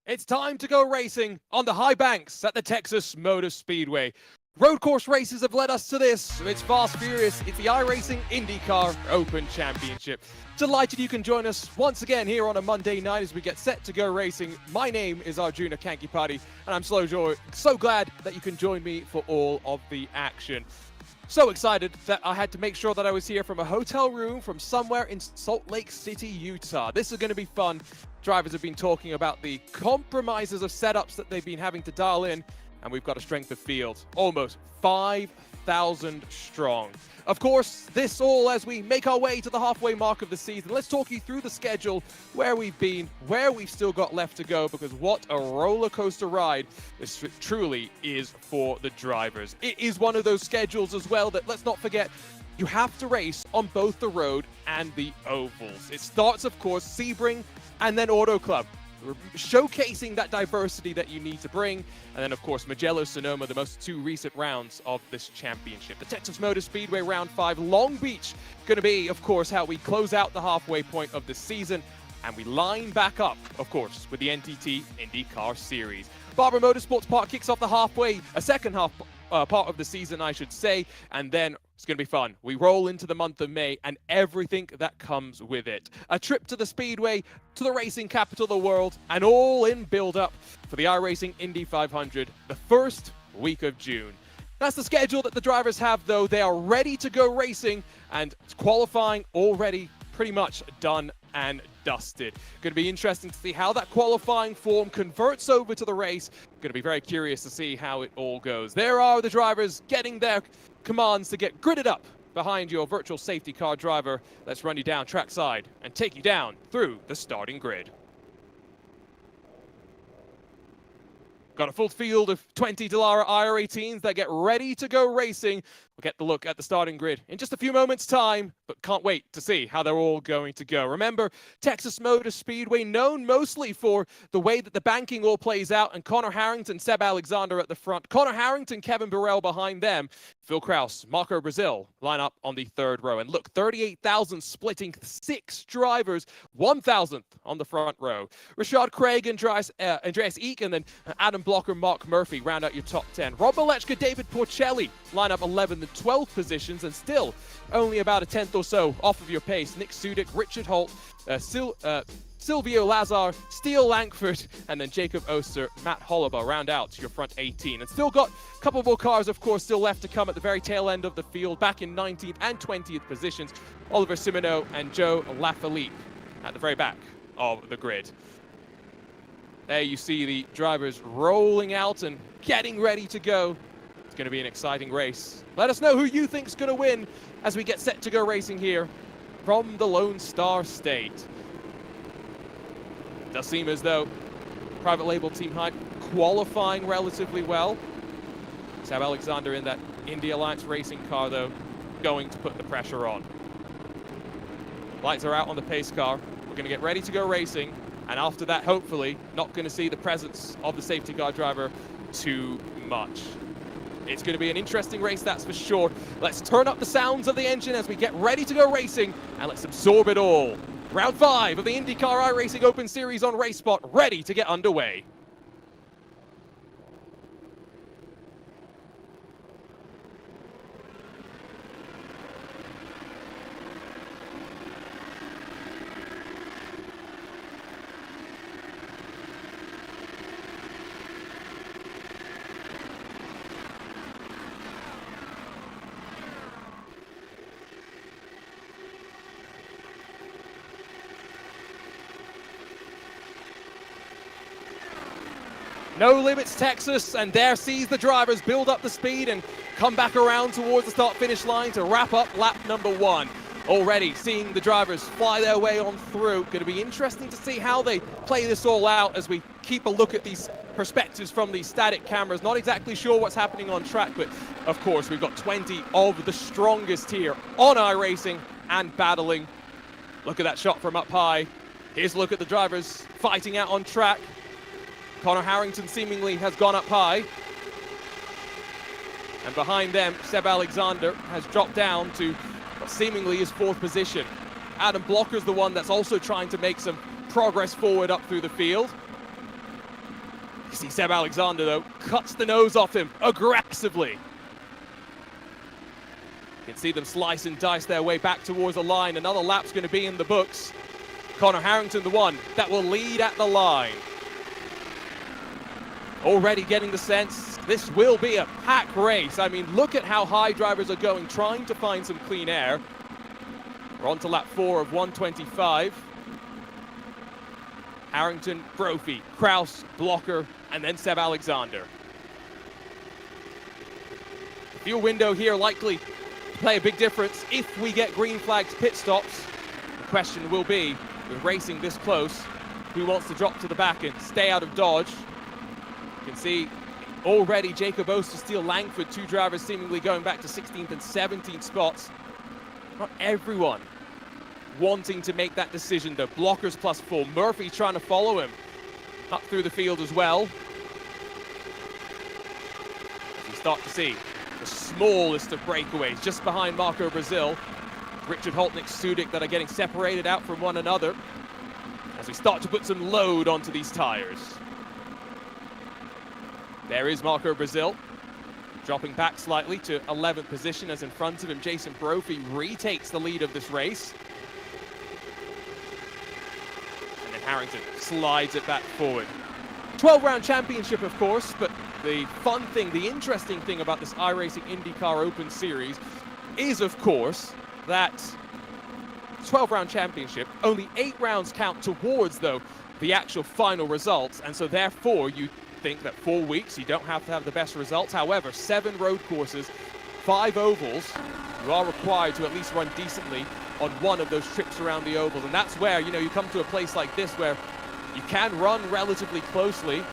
It's time to go racing on the high banks at the Texas Motor Speedway. Road course races have led us to this. It's fast, furious. It's the iRacing IndyCar Open Championship. Delighted you can join us once again here on a Monday night as we get set to go racing. My name is Arjuna Kankipati, and I'm so glad that you can join me for all of the action. So excited that I had to make sure that I was here from a hotel room from somewhere in Salt Lake City, Utah. This is going to be fun. Drivers have been talking about the compromises of setups that they've been having to dial in, and we've got a strength of field, almost 5,000 strong. Of course, this all as we make our way to the halfway mark of the season. Let's talk you through the schedule, where we've been, where we've still got left to go, because what a roller coaster ride this truly is for the drivers. It is one of those schedules as well that, let's not forget, you have to race on both the road and the ovals. It starts, of course, Sebring and then Auto Club, showcasing that diversity that you need to bring. And then, of course, Mugello, Sonoma, the most two recent rounds of this championship. The Texas Motor Speedway Round 5, Long Beach, going to be, of course, how we close out the halfway point of the season. And we line back up, of course, with the NTT IndyCar Series. Barber Motorsports Park kicks off the second half part of the season, I should say, and then it's going to be fun. We roll into the month of May and everything that comes with it. A trip to the Speedway, to the racing capital of the world, and all in build-up for the iRacing Indy 500, the first week of June. That's the schedule that the drivers have, though. They are ready to go racing, and qualifying already pretty much done and dusted. Going to be interesting to see how that qualifying form converts over to the race. Going to be very curious to see how it all goes. There are the drivers getting their commands to get gridded up behind your virtual safety car driver. Let's run you down trackside and take you down through the starting grid. Got a full field of 20 Dallara IR18s that get ready to go racing. We'll get the look at the starting grid in just a few moments' time, but can't wait to see how they're all going to go. Remember, Texas Motor Speedway, known mostly for the way that the banking all plays out, and Connor Harrington, Seb Alexander at the front. Connor Harrington, Kevin Burrell behind them. Phil Kraus, Marco Brazil line up on the third row. And look, 38,000 splitting 6 drivers, 1,000th on the front row. Rashad Craig, Andreas Eek, and then Adam Blocker, Mark Murphy round out your top 10. Rob Malechka, David Porcelli line up 11th and 12th positions, and still only about a 10th or so off of your pace. Nick Sudik, Richard Holt, Silvio Lazar, Steele Lankford, and then Jacob Oster, Matt Holliber round out your front 18. And still got a couple more cars, of course, still left to come at the very tail end of the field, back in 19th and 20th positions. Oliver Simoneau and Joe Lafilippe at the very back of the grid. There you see the drivers rolling out and getting ready to go. It's going to be an exciting race. Let us know who you think is going to win as we get set to go racing here from the Lone Star State. Does seem as though private label Team Hype qualifying relatively well. Seb Alexander in that Indy Alliance racing car, though, going to put the pressure on. Lights are out on the pace car. We're going to get ready to go racing. And after that, hopefully, not going to see the presence of the safety car driver too much. It's going to be an interesting race, that's for sure. Let's turn up the sounds of the engine as we get ready to go racing, and let's absorb it all. Round 5 of the IndyCar iRacing Open Series on RaceSpot, ready to get underway. No Limits Texas, and there sees the drivers build up the speed and come back around towards the start-finish line to wrap up lap number 1. Already seeing the drivers fly their way on through. Going to be interesting to see how they play this all out as we keep a look at these perspectives from these static cameras. Not exactly sure what's happening on track, but of course we've got 20 of the strongest here on iRacing and battling. Look at that shot from up high. Here's a look at the drivers fighting out on track. Connor Harrington seemingly has gone up high. And behind them, Seb Alexander has dropped down to what seemingly is 4th position. Adam Blocker's the one that's also trying to make some progress forward up through the field. You see Seb Alexander, though, cuts the nose off him aggressively. You can see them slice and dice their way back towards the line. Another lap's going to be in the books. Connor Harrington, the one that will lead at the line. Already getting the sense this will be a pack race. I mean, look at how high drivers are going, trying to find some clean air. We're on to lap 4 of 125. Harrington, Brophy, Kraus, Blocker, and then Seb Alexander. The fuel window here likely to play a big difference if we get green flagged pit stops. The question will be, with racing this close, who wants to drop to the back and stay out of dodge? You can see already Jacob Ostersteel, Langford, 2 drivers seemingly going back to 16th and 17th spots. Not everyone wanting to make that decision though. Blockers +4. Murphy trying to follow him up through the field as well. As we start to see the smallest of breakaways just behind Marco Brazil. Richard Holtnick, Sudik that are getting separated out from one another as we start to put some load onto these tires. There is Marco Brazil, dropping back slightly to 11th position as in front of him Jason Brophy retakes the lead of this race. And then Harrington slides it back forward. 12-round championship, of course, but the fun thing, the interesting thing about this iRacing IndyCar Open Series is, of course, that 12-round championship, only 8 rounds count towards, though, the actual final results, and so therefore you think that 4 weeks you don't have to have the best results. However, 7 road courses, 5 ovals, you are required to at least run decently on one of those trips around the ovals, and that's where, you know, you come to a place like this where you can run relatively closely.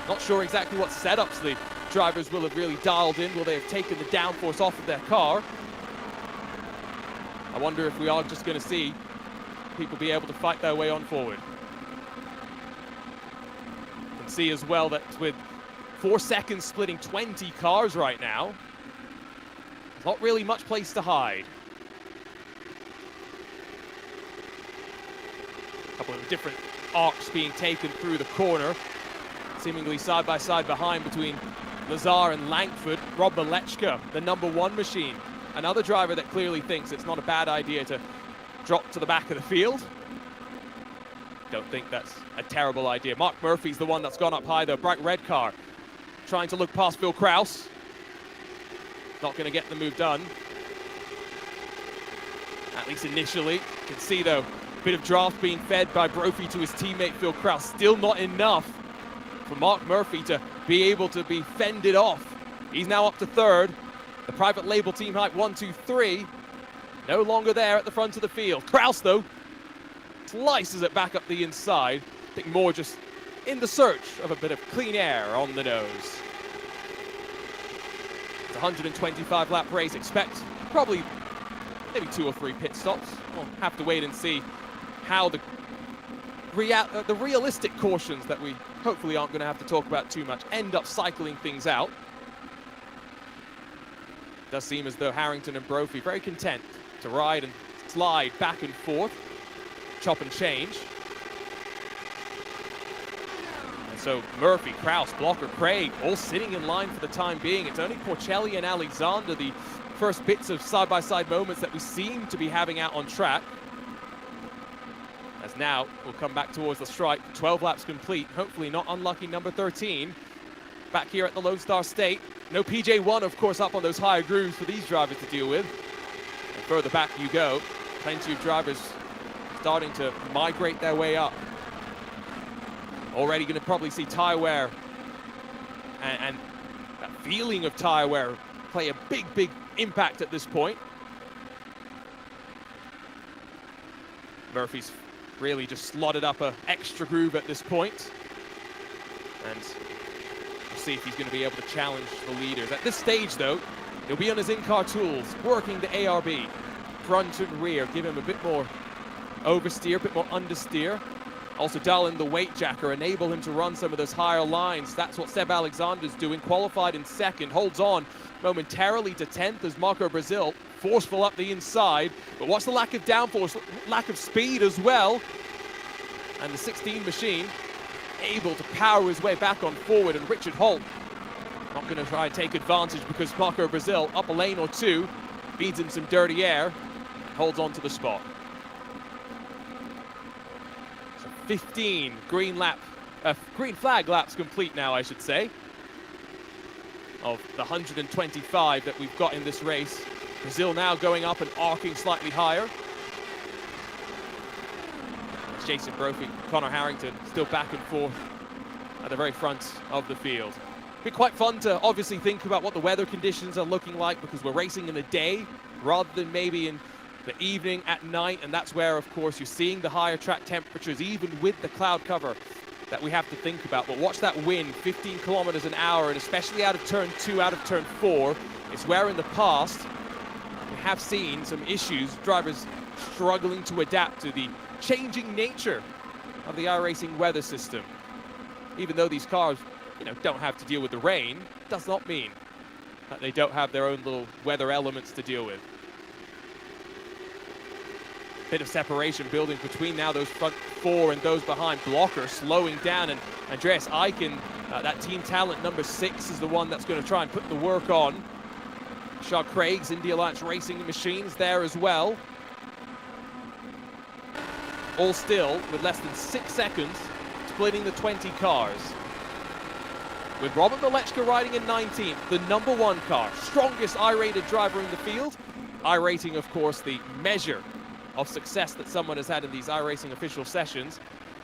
Not sure exactly what setups the drivers will have really dialed in. Will they have taken the downforce off of their car? I wonder if we are just going to see people be able to fight their way on forward. You can see as well that with 4 seconds splitting 20 cars right now, there's not really much place to hide. A couple of different arcs being taken through the corner, seemingly side by side behind between Lazar and Langford. Rob Malechka, the #1 machine, another driver that clearly thinks it's not a bad idea to drop to the back of the field. Don't think that's a terrible idea. Mark Murphy's the one that's gone up high, though. Bright red car, trying to look past Phil Kraus. Not going to get the move done, at least initially. You can see, though, a bit of draft being fed by Brophy to his teammate Phil Kraus. Still not enough for Mark Murphy to be able to be fended off. He's now up to 3rd. The private label team hype 1, 2, 3 no longer there at the front of the field. Kraus, though, slices it back up the inside. I think more just in the search of a bit of clean air on the nose. It's a 125 lap race. Expect probably maybe 2 or 3 pit stops. We'll have to wait and see how the realistic cautions that we hopefully aren't going to have to talk about too much end up cycling things out. It does seem as though Harrington and Brophy very content to ride and slide back and forth, chop and change. And so Murphy, Kraus, Blocker, Craig, all sitting in line for the time being. It's only Porcelli and Alexander, the first bits of side-by-side moments that we seem to be having out on track. As now we'll come back towards the stripe. 12 laps complete, hopefully not unlucky number 13. Back here at the Lone Star State. No PJ1, of course, up on those higher grooves for these drivers to deal with. And further back you go. Plenty of drivers starting to migrate their way up. Already going to probably see tire wear and that feeling of tire wear play a big impact at this point. Murphy's really just slotted up an extra groove at this point. And we'll see if he's going to be able to challenge the leaders. At this stage, though, he'll be on his in-car tools, working the ARB, front and rear, give him a bit more oversteer, a bit more understeer. Also dial in the weight jacker, enable him to run some of those higher lines. That's what Seb Alexander's doing, qualified in 2nd, holds on momentarily to 10th as Marco Brazil, forceful up the inside, but watch the lack of downforce, lack of speed as well. And the 16 machine able to power his way back on forward, and Richard Holt not going to try and take advantage because Marco Brazil up a lane or two, feeds him some dirty air, holds on to the spot. So 15 green flag laps complete now, I should say, of the 125 that we've got in this race. Brazil now going up and arcing slightly higher. Jason Brophy, Connor Harrington still back and forth at the very front of the field. Be quite fun to obviously think about what the weather conditions are looking like, because we're racing in the day rather than maybe in the evening at night, and that's where, of course, you're seeing the higher track temperatures, even with the cloud cover that we have to think about. But watch that wind, 15 kilometers an hour, and especially out of turn 2, out of turn 4, it's where in the past we have seen some issues, drivers struggling to adapt to the changing nature of the iRacing weather system. Even though these cars, don't have to deal with the rain, does not mean that they don't have their own little weather elements to deal with. Bit of separation building between now those front 4 and those behind. Blocker slowing down, and Andreas Eichen, that team talent number 6, is the one that's going to try and put the work on. Shaw Craig's Indy Alliance Racing Machines there as well. All still with less than 6 seconds, splitting the 20 cars. With Robert Malechka riding in 19th, the number 1 car, strongest I-rated driver in the field. I-rating, of course, the measure of success that someone has had in these iRacing official sessions.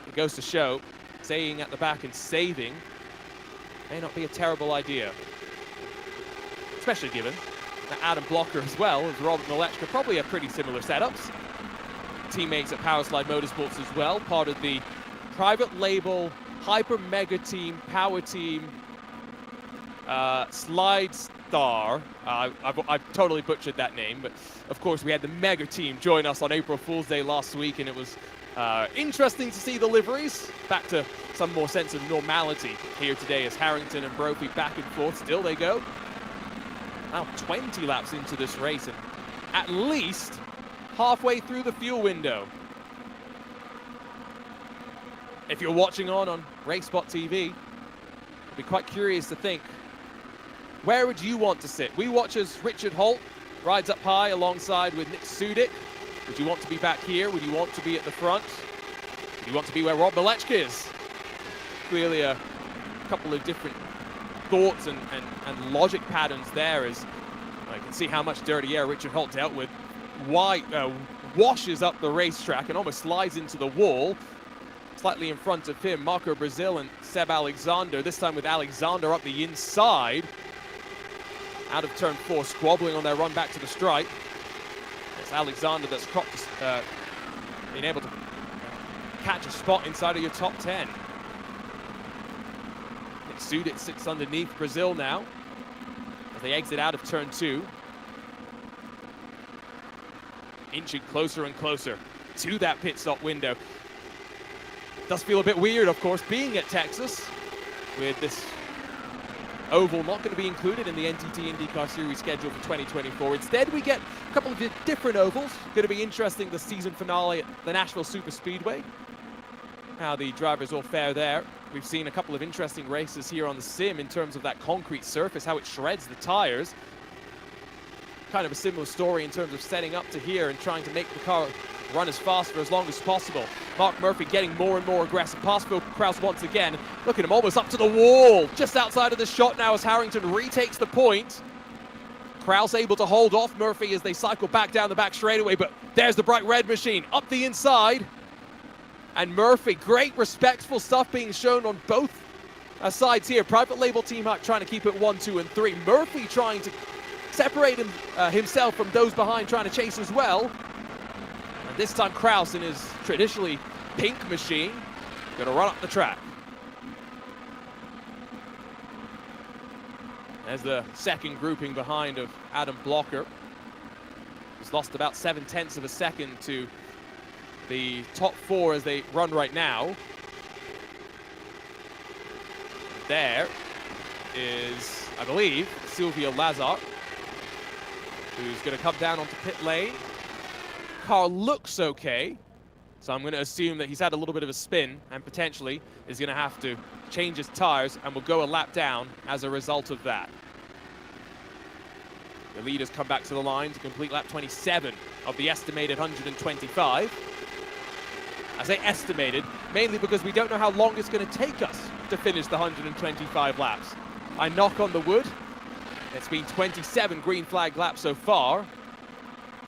It goes to show, staying at the back and saving may not be a terrible idea. Especially given that Adam Blocker as well as Robert Malechka probably have pretty similar setups. Teammates at Powerslide Motorsports as well, part of the private label Hyper Mega Team Power Team Slide Star. I've totally butchered that name, but of course we had the Mega Team join us on April Fool's Day last week, and it was interesting to see the liveries back to some more sense of normality here today as Harrington and Brophy back and forth. Still they go. Now 20 laps into this race and at least halfway through the fuel window. If you're watching on RaceSpotTV, I'd be quite curious to think, where would you want to sit? We watch as Richard Holt rides up high alongside with Nick Sudik. Would you want to be back here? Would you want to be at the front? Would you want to be where Rob Malechka is? Clearly a couple of different thoughts and logic patterns there, as I can see how much dirty air Richard Holt dealt with. Washes up the racetrack and almost slides into the wall. Slightly in front of him, Marco Brazil and Seb Alexander, this time with Alexander up the inside. Out of turn 4, squabbling on their run back to the stripe. It's Alexander that's been able to catch a spot inside of your top 10. Nick Sudik sits underneath Brazil now as they exit out of turn 2. Inching closer and closer to that pit stop window. Does feel a bit weird, of course, being at Texas with this oval not going to be included in the NTT IndyCar Series schedule for 2024. Instead, we get a couple of different ovals. Going to be interesting, the season finale at the Nashville Super Speedway. How the drivers all fare there. We've seen a couple of interesting races here on the sim in terms of that concrete surface, how it shreds the tires. Kind of a similar story in terms of setting up to here and trying to make the car run as fast for as long as possible. Mark Murphy getting more and more aggressive. Past Phil Krause once again. Look at him, almost up to the wall. Just outside of the shot now as Harrington retakes the point. Krause able to hold off Murphy as they cycle back down the back straightaway, but there's the bright red machine up the inside. And Murphy, great respectful stuff being shown on both sides here. Private label Team Hype trying to keep it 1, 2, and 3. Murphy trying to separate himself from those behind, trying to chase as well. And this time Krause in his traditionally pink machine, going to run up the track. There's the second grouping behind of Adam Blocker. He's lost about 0.7 of a second to the top 4 as they run right now. There is, I believe, Silvio Lazar, who's going to come down onto pit lane. Car looks okay. So I'm going to assume that he's had a little bit of a spin and potentially is going to have to change his tires and will go a lap down as a result of that. The leaders come back to the line to complete lap 27 of the estimated 125. I say estimated, mainly because we don't know how long it's going to take us to finish the 125 laps. I knock on the wood. It's been 27 green flag laps so far.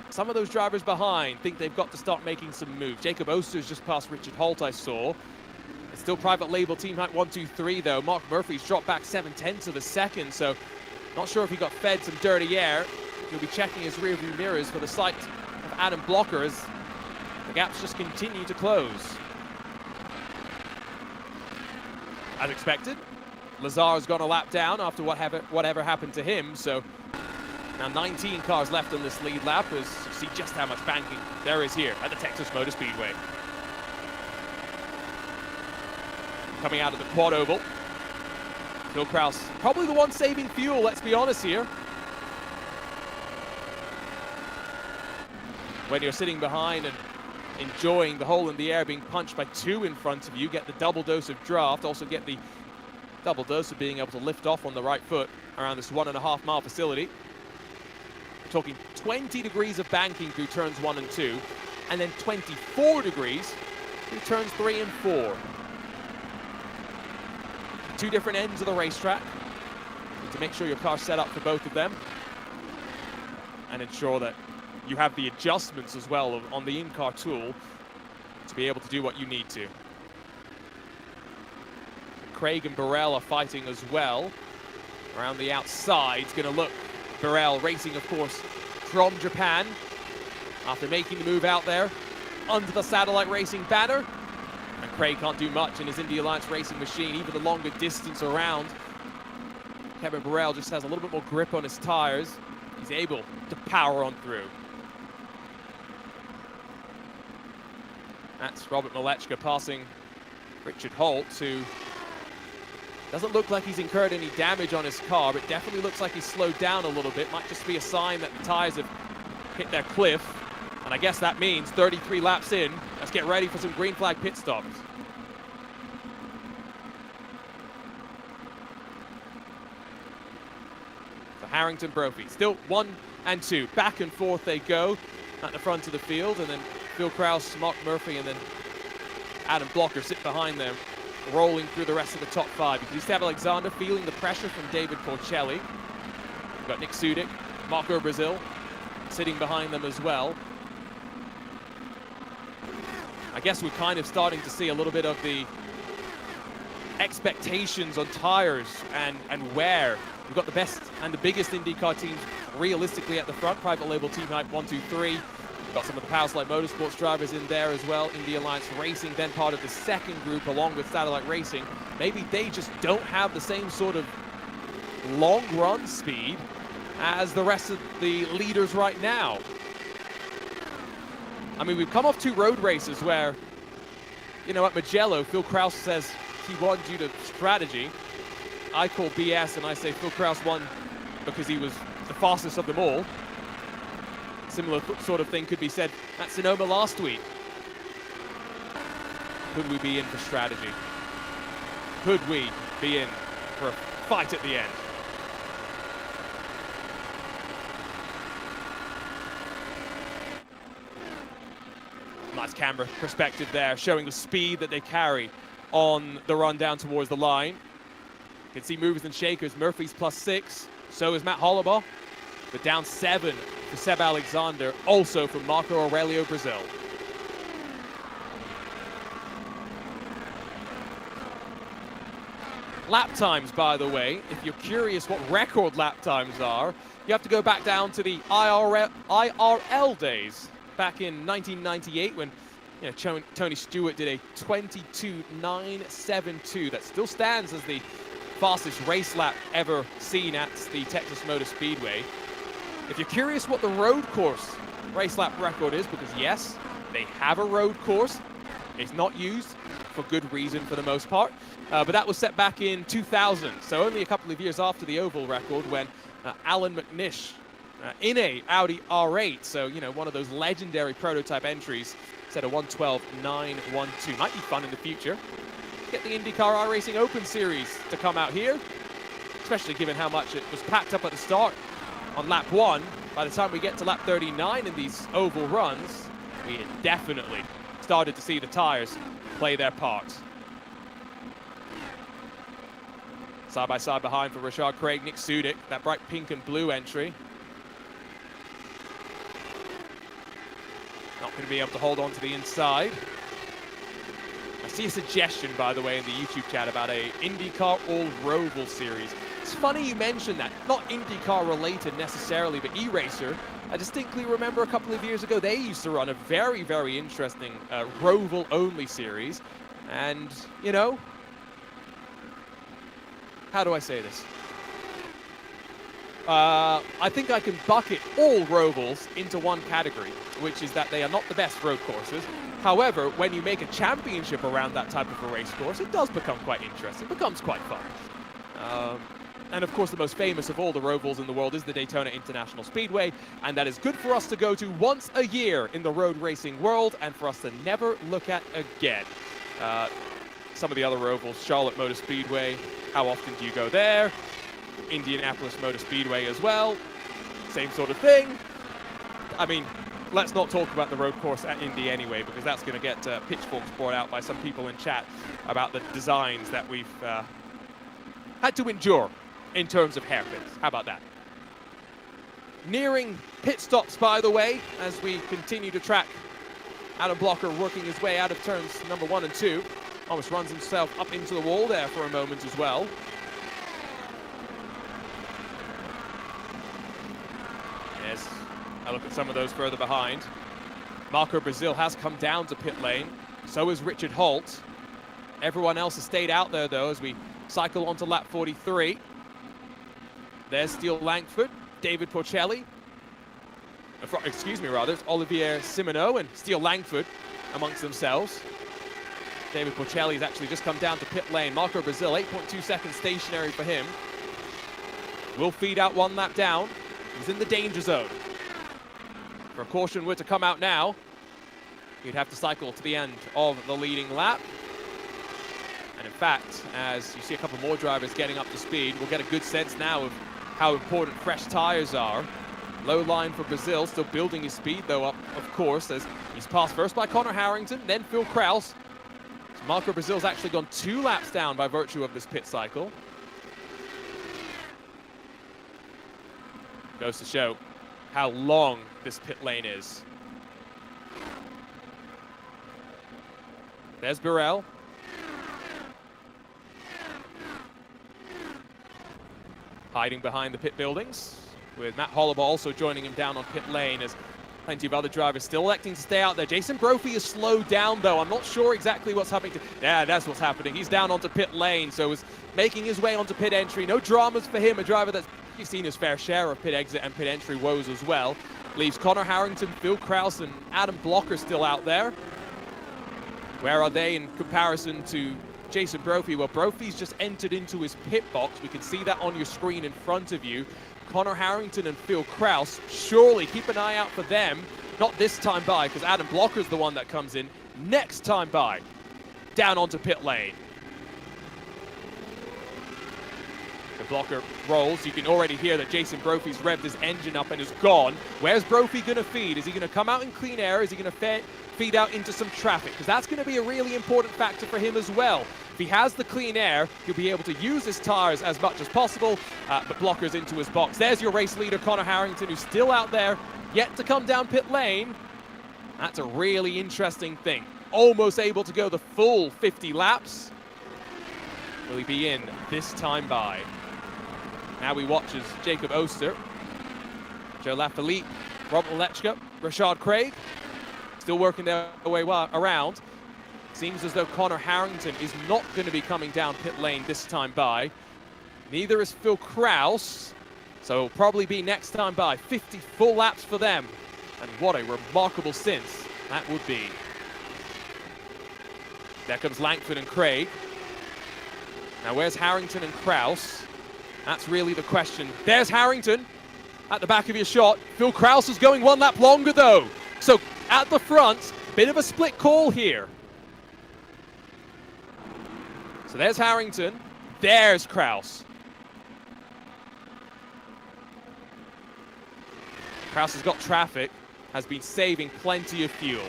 Some of those drivers behind think they've got to start making some moves. Jacob Oster's just past Richard Holt, I saw. It's still private label team height 1-2-3 though. Mark Murphy's dropped back 7/10 of a second, so not sure if he got fed some dirty air. He'll be checking his rearview mirrors for the sight of Adam Blocker as the gaps just continue to close. As expected, Lazar's gone a lap down after whatever happened to him, so now 19 cars left on this lead lap as you see just how much banking there is here at the Texas Motor Speedway. Coming out of the quad oval, Phil Kraus, probably the one saving fuel, let's be honest here. When you're sitting behind and enjoying the hole in the air being punched by two in front of you, get the double dose of draft, also get the double dose of being able to lift off on the right foot around this 1.5 mile facility. We're talking 20 degrees of banking through turns 1 and 2, and then 24 degrees through turns 3 and 4. Two different ends of the racetrack. Need to make sure your car's set up for both of them and ensure that you have the adjustments as well on the in-car tool to be able to do what you need to. Craig and Burrell are fighting as well. Around the outside, it's going to look Burrell racing, of course, from Japan after making the move out there under the Satellite Racing banner. And Craig can't do much in his Indy Alliance racing machine, even the longer distance around. Kevin Burrell just has a little bit more grip on his tires. He's able to power on through. That's Robert Malechka passing Richard Holt, who doesn't look like he's incurred any damage on his car, but definitely looks like he's slowed down a little bit. Might just be a sign that the tires have hit their cliff. And I guess that means 33 laps in. Let's get ready for some green flag pit stops. So Harrington Brophy, still 1 and 2. Back and forth they go at the front of the field, and then Phil Kraus, Mark Murphy, and then Adam Blocker sit behind them, rolling through the rest of the top 5. You can see Alexander feeling the pressure from David Porcelli. We've got Nick Sudik, Marco Brazil sitting behind them as well. I guess we're kind of starting to see a little bit of the expectations on tires and wear. We've got the best and the biggest IndyCar teams realistically at the front. Private label team hype 1, 2, 3. We've got some of the Powerslide Motorsports drivers in there as well. Indy Alliance Racing, then part of the second group along with Satellite Racing. Maybe they just don't have the same sort of long run speed as the rest of the leaders right now. I mean, we've come off 2 road races where, you know, at Mugello, Phil Kraus says he won due to strategy. I call BS and I say Phil Kraus won because he was the fastest of them all. Similar sort of thing could be said at Sonoma last week. Could we be in for strategy? Could we be in for a fight at the end? Nice camera perspective there, showing the speed that they carry on the run down towards the line. You can see movers and shakers. Murphy's +6, so is Matt Hollibaugh, but down 7 for Seb Alexander, also from Marco Aurelio Brazil. Lap times, by the way, if you're curious what record lap times are, you have to go back down to the IRL days. Back in 1998 when Tony Stewart did a 22.972. That still stands as the fastest race lap ever seen at the Texas Motor Speedway. If you're curious what the road course race lap record is, because yes, they have a road course. It's not used for good reason for the most part, but that was set back in 2000. So only a couple of years after the oval record when Alan McNish in a Audi R8, so, you know, one of those legendary prototype entries, Instead of 1:12.912. Might be fun in the future. Get the IndyCar iRacing Open Series to come out here, especially given how much it was packed up at the start on lap 1. By the time we get to lap 39 in these oval runs, we definitely started to see the tires play their part. Side by side behind for Rashad Craig, Nick Sudik, that bright pink and blue entry. Not going to be able to hold on to the inside. I see a suggestion, by the way, in the YouTube chat about a IndyCar All-Roval series. It's funny you mentioned that. Not IndyCar related necessarily, but eRacer. I distinctly remember a couple of years ago, they used to run a very, very interesting Roval-only series. And, you know, how do I say this? I think I can bucket all Rovals into one category, which is that they are not the best road courses. However, when you make a championship around that type of a race course, it does become quite interesting, becomes quite fun. And of course, the most famous of all the Rovals in the world is the Daytona International Speedway, and that is good for us to go to once a year in the road racing world, and for us to never look at again. Some of the other Rovals, Charlotte Motor Speedway, how often do you go there? Indianapolis Motor Speedway as well, same sort of thing. I mean, let's not talk about the road course at Indy anyway, because that's going to get pitchforks brought out by some people in chat about the designs that we've had to endure in terms of hairpins. How about that? Nearing pit stops, by the way, as we continue to track Adam Blocker working his way out of turns number 1 and 2. Almost runs himself up into the wall there for a moment as well. Yes, I look at some of those further behind. Marco Brazil has come down to pit lane. So is Richard Holt. Everyone else has stayed out there, though, as we cycle onto lap 43. There's Steele Langford, David Porcelli. Excuse me, rather. It's Olivier Simoneau and Steele Langford amongst themselves. David Porcelli has actually just come down to pit lane. Marco Brazil, 8.2 seconds stationary for him. Will feed out 1 lap down. He's in the danger zone. If a caution were to come out now, he'd have to cycle to the end of the leading lap. And in fact, as you see a couple more drivers getting up to speed, we'll get a good sense now of how important fresh tires are. Low line for Brazil, still building his speed though up, of course, as he's passed first by Connor Harrington, then Phil Kraus. So Marco Brazil's actually gone 2 laps down by virtue of this pit cycle. Goes to show how long this pit lane is. There's Burrell. Hiding behind the pit buildings, with Matt Hollaba also joining him down on pit lane, as plenty of other drivers still electing to stay out there. Jason Brophy is slowed down, though. I'm not sure exactly what's happening. Yeah, that's what's happening. He's down onto pit lane, so is making his way onto pit entry. No dramas for him, a driver that's seen his fair share of pit exit and pit entry woes as well. Leaves Connor Harrington, Phil Kraus, and Adam Blocker still out there. Where are they in comparison to Jason Brophy? Well, Brophy's just entered into his pit box. We can see that on your screen in front of you. Connor Harrington and Phil Kraus, surely keep an eye out for them. Not this time by, because Adam Blocker's the one that comes in. Next time by, down onto pit lane. The Blocker rolls. You can already hear that Jason Brophy's revved his engine up and is gone. Where's Brophy going to feed? Is he going to come out in clean air? Is he going to feed out into some traffic? Because that's going to be a really important factor for him as well. If he has the clean air, he'll be able to use his tires as much as possible, but Blocker's into his box. There's your race leader, Connor Harrington, who's still out there, yet to come down pit lane. That's a really interesting thing. Almost able to go the full 50 laps. Will he be in this time by? Now we watch as Jacob Oster, Joe Lafilippe, Robert Lechka, Rashad Craig, still working their way around. Seems as though Connor Harrington is not going to be coming down pit lane this time by. Neither is Phil Kraus, so it'll probably be next time by. 50 full laps for them, and what a remarkable stint that would be. There comes Langford and Craig. Now where's Harrington and Kraus? That's really the question. There's Harrington at the back of your shot. Phil Kraus is going 1 lap longer though. So at the front, bit of a split call here. So there's Harrington, there's Kraus. Kraus has got traffic, has been saving plenty of fuel.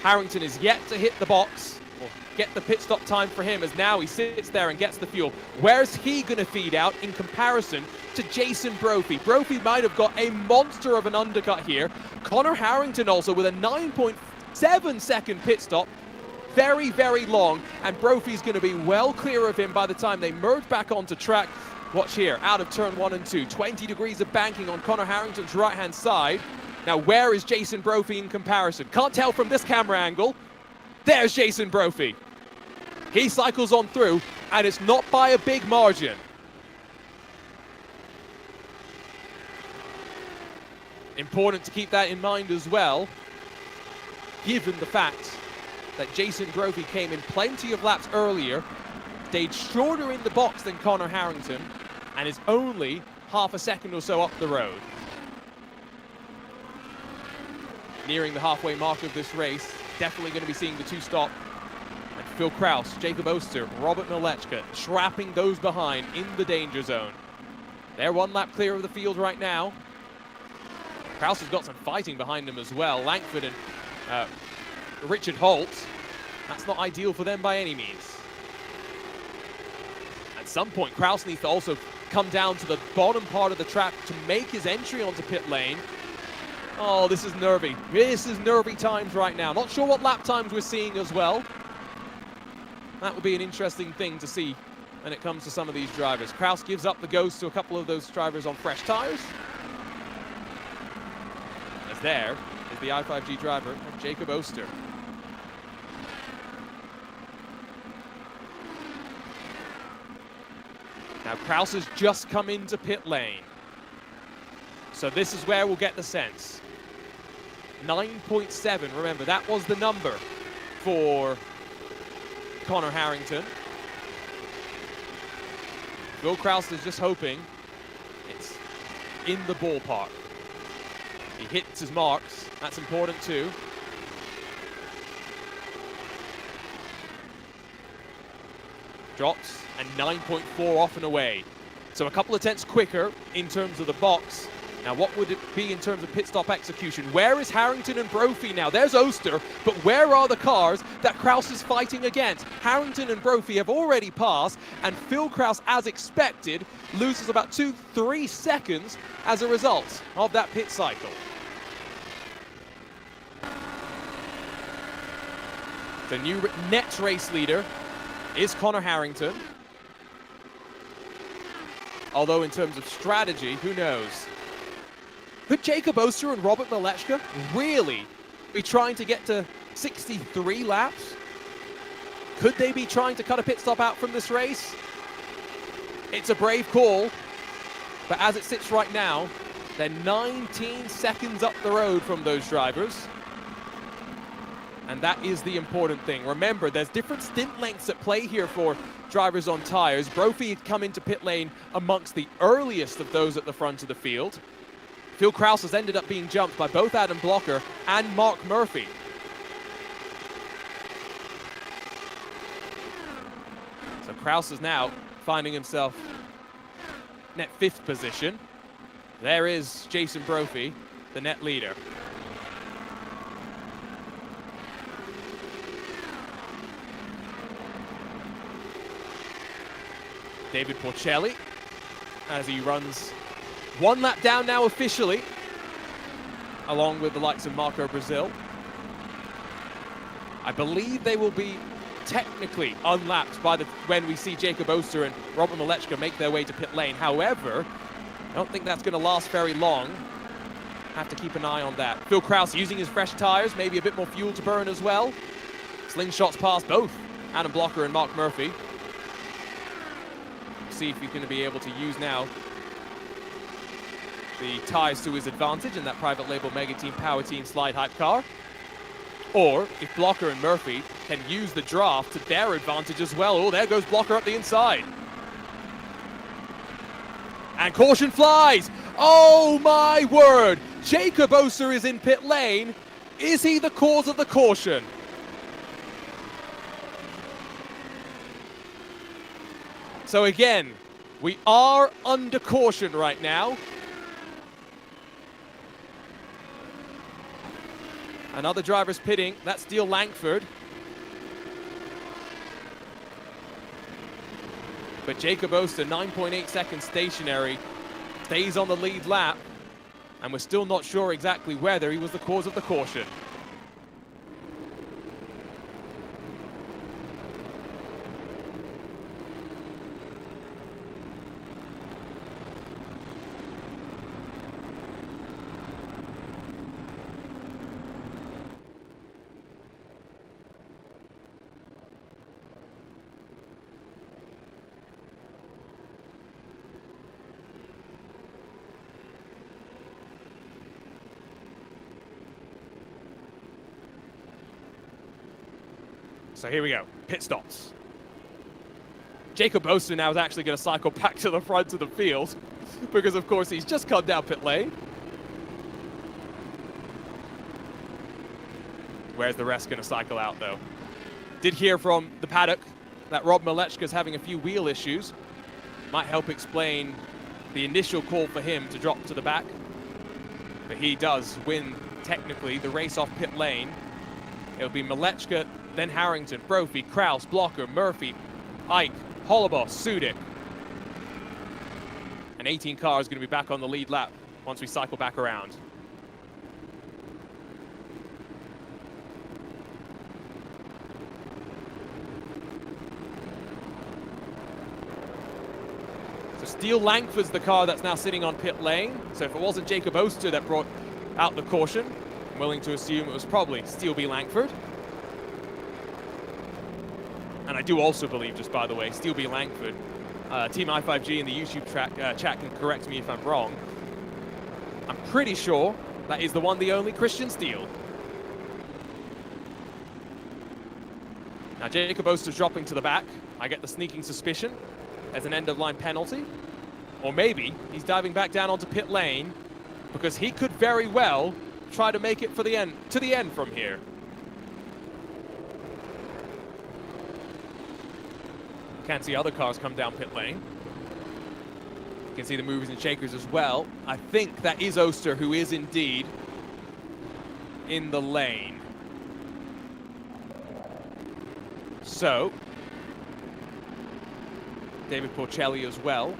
Harrington is yet to hit the box, or get the pit stop time for him, as now he sits there and gets the fuel. Where's he going to feed out in comparison to Jason Brophy? Brophy might have got a monster of an undercut here. Connor Harrington also with a 9.7 second pit stop. Very, very long, and Brophy's going to be well clear of him by the time they merge back onto track. Watch here, out of turn 1 and 2. 20 degrees of banking on Connor Harrington's right-hand side. Now, where is Jason Brophy in comparison? Can't tell from this camera angle. There's Jason Brophy. He cycles on through, and it's not by a big margin. Important to keep that in mind as well, given the fact that Jason Brophy came in plenty of laps earlier, stayed shorter in the box than Connor Harrington, and is only half a second or so up the road. Nearing the halfway mark of this race, definitely going to be seeing the two stop. And Phil Kraus, Jacob Oster, Robert Malechka trapping those behind in the danger zone. They're one lap clear of the field right now. Kraus has got some fighting behind him as well. Langford and Richard Holt. That's not ideal for them by any means. At some point, Kraus needs to also come down to the bottom part of the track to make his entry onto pit lane. Oh, this is nervy. This is nervy times right now. Not sure what lap times we're seeing as well. That would be an interesting thing to see when it comes to some of these drivers. Kraus gives up the ghost to a couple of those drivers on fresh tires. As there is the i5G driver, Jacob Oster. Now Kraus has just come into pit lane. So this is where we'll get the sense. 9.7, remember that was the number for Connor Harrington. Phil Kraus is just hoping it's in the ballpark. He hits his marks, that's important too. Drops, and 9.4 off and away. So a couple of tenths quicker in terms of the box. Now what would it be in terms of pit stop execution? Where is Harrington and Brophy now? There's Oster, but where are the cars that Kraus is fighting against? Harrington and Brophy have already passed, and Phil Kraus, as expected, loses about 2-3 seconds as a result of that pit cycle. The new net race leader is Connor Harrington. Although in terms of strategy, who knows? Could Jacob Oster and Robert Malechka really be trying to get to 63 laps? Could they be trying to cut a pit stop out from this race? It's a brave call, but as it sits right now, they're 19 seconds up the road from those drivers. And that is the important thing. Remember, there's different stint lengths at play here for drivers on tires. Brophy had come into pit lane amongst the earliest of those at the front of the field. Phil Kraus has ended up being jumped by both Adam Blocker and Mark Murphy. So Kraus is now finding himself net 5th position. There is Jason Brophy, the net leader. David Porcelli, as he runs one lap down now officially, along with the likes of Marco Brazil. I believe they will be technically unlapped by when we see Jacob Oster and Robert Malechka make their way to pit lane. However, I don't think that's going to last very long. Have to keep an eye on that. Phil Kraus using his fresh tires, maybe a bit more fuel to burn as well. Slingshots past both Adam Blocker and Mark Murphy. See if he's going to be able to use now the tires to his advantage in that private label Mega Team Power Team Slide Hype car. Or if Blocker and Murphy can use the draft to their advantage as well. Oh, there goes Blocker up the inside. And caution flies. Oh my word. Jacob Oster is in pit lane. Is he the cause of the caution? So again, we are under caution right now. Another driver's pitting. That's Steele Langford. But Jacob Oster, 9.8 seconds stationary, stays on the lead lap. And we're still not sure exactly whether he was the cause of the caution. So here we go, pit stops. Jacob Oster now is actually going to cycle back to the front of the field because, of course, he's just come down pit lane. Where's the rest going to cycle out, though? Did hear from the paddock that Rob Malechka's having a few wheel issues. Might help explain the initial call for him to drop to the back. But he does win, technically, the race off pit lane. It'll be Malechka, then Harrington, Brophy, Kraus, Blocker, Murphy, Ike, Holobos, Sudik. And 18 car is going to be back on the lead lap once we cycle back around. So Steele Langford's the car that's now sitting on pit lane. So if it wasn't Jacob Oster that brought out the caution, I'm willing to assume it was probably Steele B. Langford. And I do also believe, just by the way, Steele B. Langford, Team I5G in the YouTube chat can correct me if I'm wrong. I'm pretty sure that is the one, the only Christian Steele. Now Jacob Oster's dropping to the back. I get the sneaking suspicion as an end-of-line penalty. Or maybe he's diving back down onto pit lane because he could very well try to make it for the end, to the end from here. Can't see other cars come down pit lane. You can see the movers and shakers as well. I think that is Oster who is indeed in the lane. So, David Porcelli as well.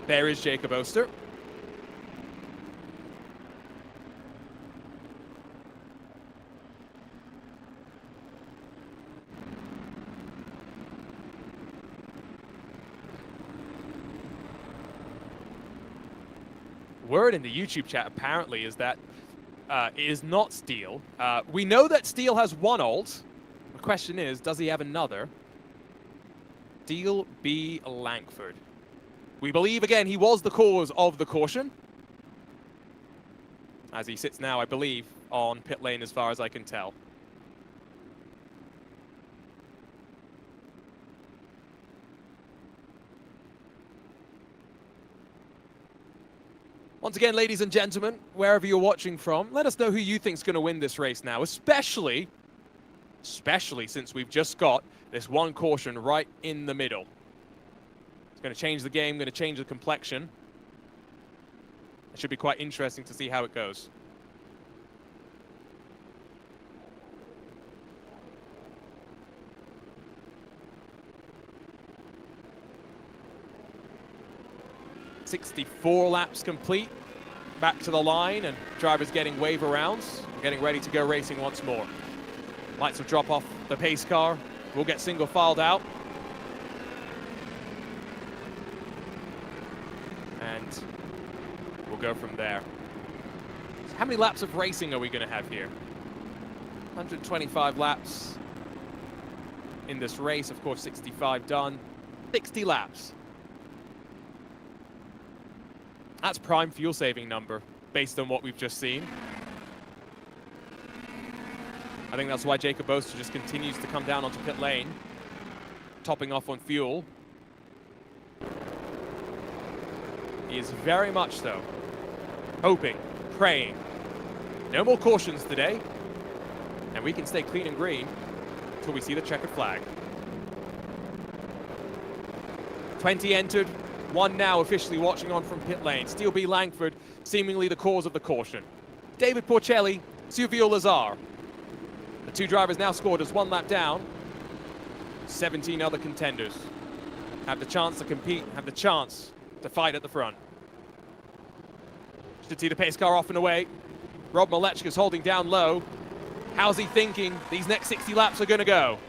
There is Jacob Oster. Word in the YouTube chat apparently is that it is not Steele. We know that Steele has one alt. The question is, does he have another? Steele B. Langford. We believe, again, he was the cause of the caution. As he sits now, I believe, on pit lane as far as I can tell. Once again, ladies and gentlemen, wherever you're watching from, let us know who you think's going to win this race now, especially since we've just got this one caution right in the middle. It's going to change the game, going to change the complexion. It should be quite interesting to see how it goes. "64 laps complete, back to the line, and drivers getting wave arounds, getting ready to go racing once more. Lights will drop off the pace car. We'll get single filed out. And we'll go from there. So how many laps of racing are we going to have here? 125 laps in this race. Of course, 65 done. 60 laps. That's prime fuel saving number based on what we've just seen. I think that's why Jacob Oster just continues to come down onto pit lane, topping off on fuel. He is very much so hoping praying. No more cautions today. And we can stay clean and green until we see the checkered flag. 20 entered, 1 now officially watching on from pit lane. Steele B. Langford, seemingly the cause of the caution. David Porcelli, Silvio Lazar. The 2 drivers now scored as 1 lap down. 17 other contenders have the chance to compete, have the chance to fight at the front. Should see the pace car off and away. Rob Malechka's holding down low. How's he thinking these next 60 laps are going to go?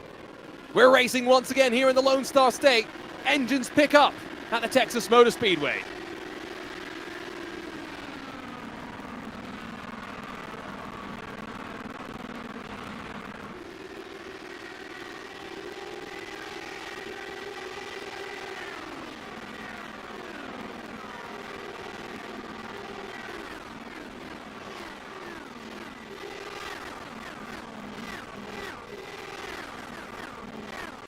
We're racing once again here in the Lone Star State. Engines pick up at the Texas Motor Speedway.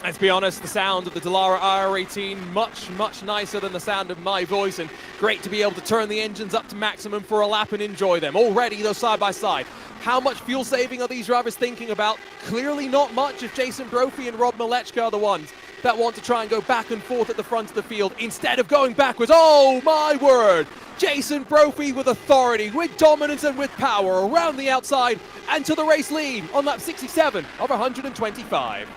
Let's be honest, the sound of the Dallara IR18 much nicer than the sound of my voice, and great to be able to turn the engines up to maximum for a lap and enjoy them. Already, though, side by side. How much fuel saving are these drivers thinking about? Clearly not much if Jason Brophy and Rob Malechka are the ones that want to try and go back and forth at the front of the field instead of going backwards. Oh my word! Jason Brophy with authority, with dominance and with power around the outside and to the race lead on lap 67 of 125.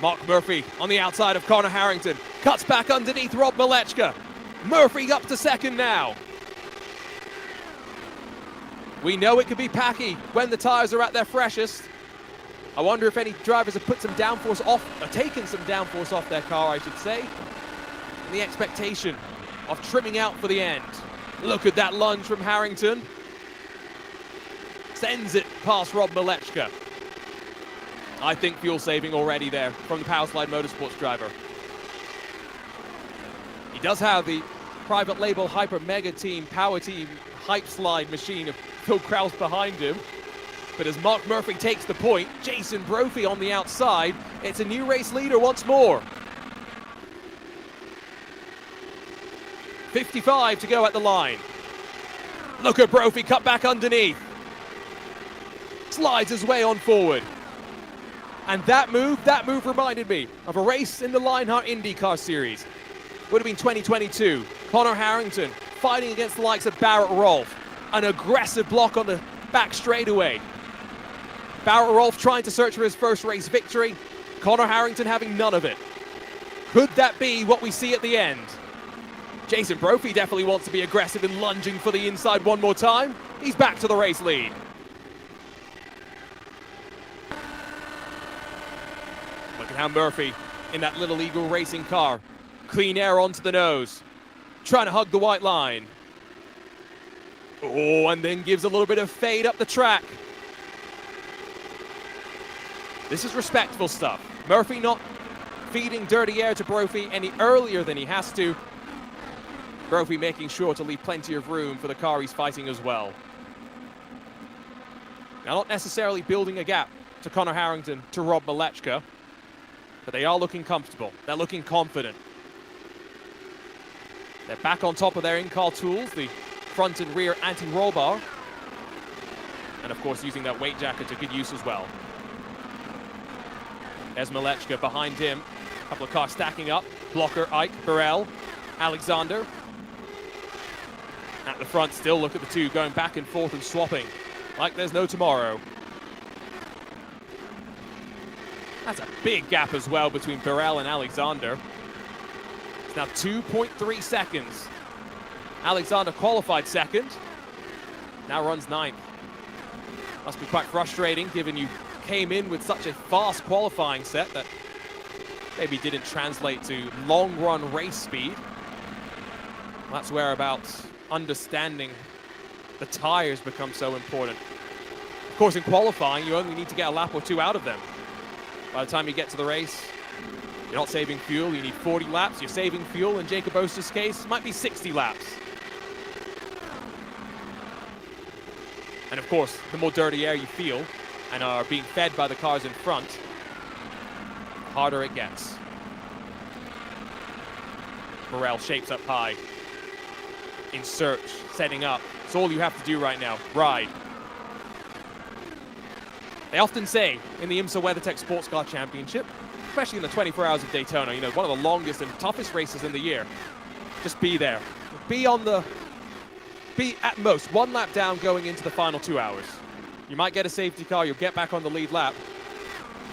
Mark Murphy on the outside of Connor Harrington. Cuts back underneath Rob Malechka. Murphy up to second now. We know it could be packy when the tires are at their freshest. I wonder if any drivers have put some downforce off, or taken some downforce off their car, I should say. In the expectation of trimming out for the end. Look at that lunge from Harrington. Sends it past Rob Malechka. I think fuel saving already there from the Powerslide Motorsports driver. He does have the private label Hyper Mega Team Power Team Hype Slide machine of Phil Kraus behind him. But as Mark Murphy takes the point, Jason Brophy on the outside, it's a new race leader once more. 55 to go at the line. Look at Brophy cut back underneath. Slides his way on forward. And that move reminded me of a race in the Lionheart IndyCar Series. Would have been 2022. Connor Harrington fighting against the likes of Barrett Rolfe. An aggressive block on the back straightaway. Barrett Rolfe trying to search for his first race victory. Connor Harrington having none of it. Could that be what we see at the end? Jason Brophy definitely wants to be aggressive and lunging for the inside one more time. He's back to the race lead. Look at how Murphy in that Little Eagle racing car. Clean air onto the nose. Trying to hug the white line. Oh, and then gives a little bit of fade up the track. This is respectful stuff. Murphy not feeding dirty air to Brophy any earlier than he has to. Brophy making sure to leave plenty of room for the car he's fighting as well. Now, not necessarily building a gap to Connor Harrington, to Rob Malechka, but they are looking comfortable. They're looking confident. They're back on top of their in-car tools, the front and rear anti-roll bar. And of course, using that weight jacket to good use as well. There's Malechka behind him. A couple of cars stacking up. Blocker, Ike, Burrell, Alexander. At the front still, look at the two going back and forth and swapping like there's no tomorrow. That's a big gap as well between Burrell and Alexander. It's now 2.3 seconds. Alexander qualified second. Now runs ninth. Must be quite frustrating given you came in with such a fast qualifying set that maybe didn't translate to long run race speed. That's where about understanding the tires become so important. Of course, in qualifying, you only need to get a lap or two out of them. By the time you get to the race, you're not saving fuel. You need 40 laps. You're saving fuel. In Jacob Oster's case, might be 60 laps. And of course, the more dirty air you feel and are being fed by the cars in front, the harder it gets. Burrell shapes up high. In search, setting up. It's all you have to do right now. Ride. They often say in the IMSA WeatherTech Sports Car Championship, especially in the 24 Hours of Daytona, you know, one of the longest and toughest races in the year. Just be there. Be at most 1 lap down going into the final 2 hours. You might get a safety car, you'll get back on the lead lap.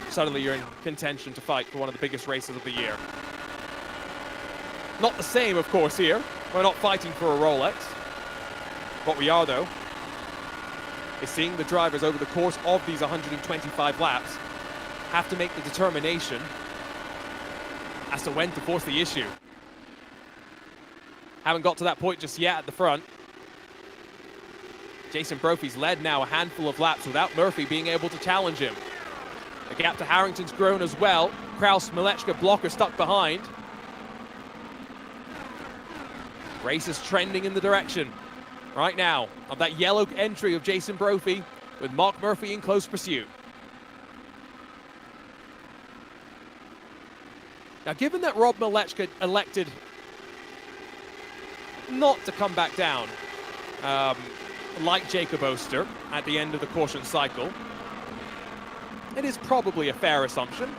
Suddenly you're in contention to fight for one of the biggest races of the year. Not the same, of course, here. We're not fighting for a Rolex. What we are, though, is seeing the drivers over the course of these 125 laps have to make the determination as to when to force the issue. Haven't got to that point just yet at the front. Jason Brophy's led now a handful of laps without Murphy being able to challenge him. The gap to Harrington's grown as well. Kraus, Milechka, Blocker stuck behind. Race is trending in the direction right now of that yellow entry of Jason Brophy with Mark Murphy in close pursuit. Now, given that Rob Milechka elected not to come back down like Jacob Oster at the end of the caution cycle, it is probably a fair assumption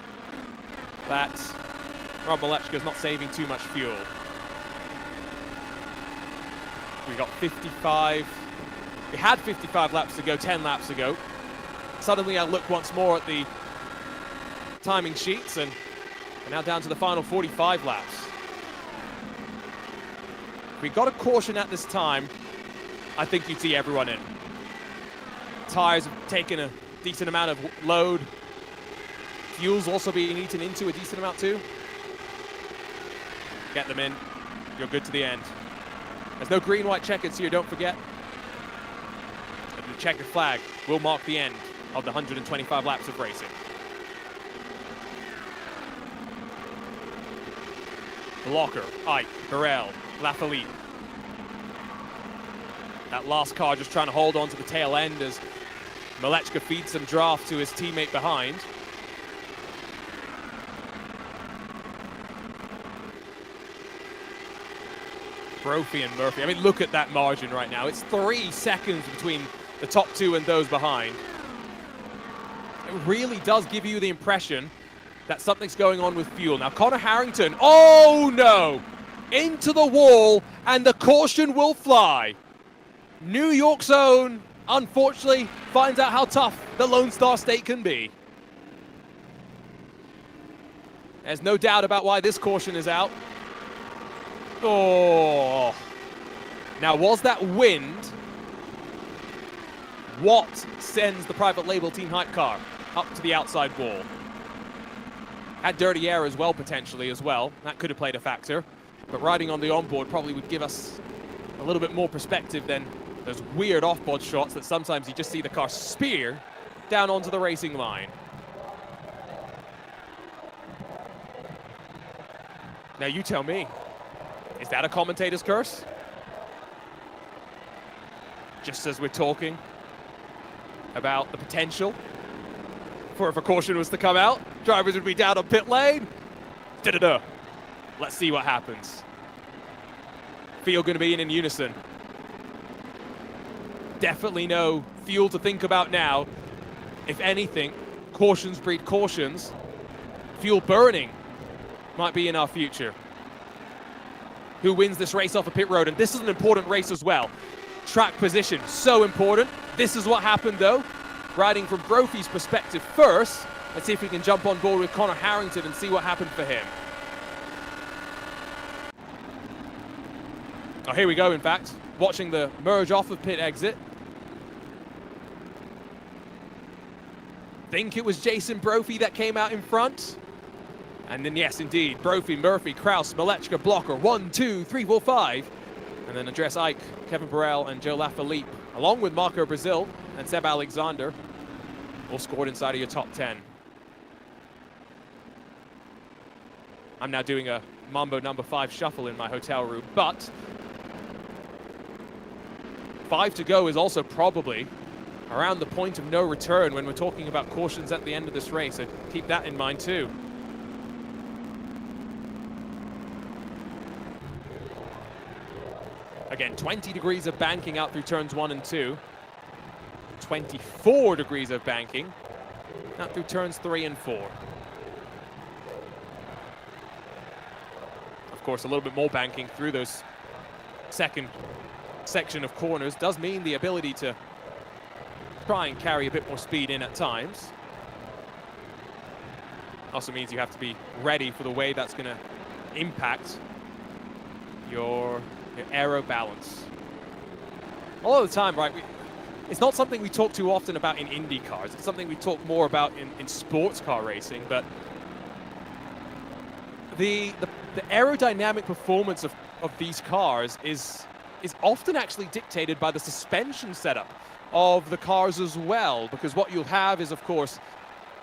that Rob Milechka is not saving too much fuel. We got 55. We had 55 laps to go 10 laps ago. Suddenly I look once more at the timing sheets and we're now down to the final 45 laps. If we got a caution at this time, I think you'd see everyone in. Tires have taken a decent amount of load. Fuel's also being eaten into a decent amount too. Get them in. You're good to the end. There's no green-white checkers here, don't forget. And the checkered flag will mark the end of the 125 laps of racing. Blocker, Ike, Burrell, Lafilippe. That last car just trying to hold on to the tail end as Milechka feeds some draft to his teammate behind. Brophy and Murphy. I mean, look at that margin right now. It's 3 seconds between the top two and those behind. It really does give you the impression that something's going on with fuel. Now, Connor Harrington, oh no! Into the wall, and the caution will fly. New York's own, unfortunately, finds out how tough the Lone Star State can be. There's no doubt about why this caution is out. Oh. Now, was that wind what sends the private label Team Hype car up to the outside wall? Had dirty air as well, potentially, as well. That could have played a factor. But riding on the onboard probably would give us a little bit more perspective than those weird off-board shots that sometimes you just see the car spear down onto the racing line. Now, you tell me. Is that a commentator's curse? Just as we're talking about the potential for if a caution was to come out, drivers would be down on pit lane. Da-da-da. Let's see what happens. Field going to be in unison. Definitely no fuel to think about now. If anything, cautions breed cautions. Fuel burning might be in our future. Who wins this race off a pit road? And this is an important race as well. Track position, so important. This is what happened though. Riding from Brophy's perspective first. Let's see if we can jump on board with Connor Harrington and see what happened for him. Oh, here we go, in fact. Watching the merge off of pit exit. Think it was Jason Brophy that came out in front. And then, yes, indeed, Brophy, Murphy, Kraus, Milechka, Blocker, 1, 2, 3, 4, 5. And then address Ike, Kevin Burrell, and Joe Lafilippe, along with Marco Brazil and Seb Alexander, all scored inside of your top 10. I'm now doing a Mambo number 5 shuffle in my hotel room, but 5 to go is also probably around the point of no return when we're talking about cautions at the end of this race, so keep that in mind too. Again, 20 degrees of banking out through turns 1 and 2. 24 degrees of banking out through turns 3 and 4. Of course, a little bit more banking through those second section of corners does mean the ability to try and carry a bit more speed in at times. Also means you have to be ready for the way that's going to impact your aero balance. All of the time, right? It's not something we talk too often about in Indy cars. It's something we talk more about in sports car racing, but the aerodynamic performance of these cars is often actually dictated by the suspension setup of the cars as well, because what you'll have is, of course,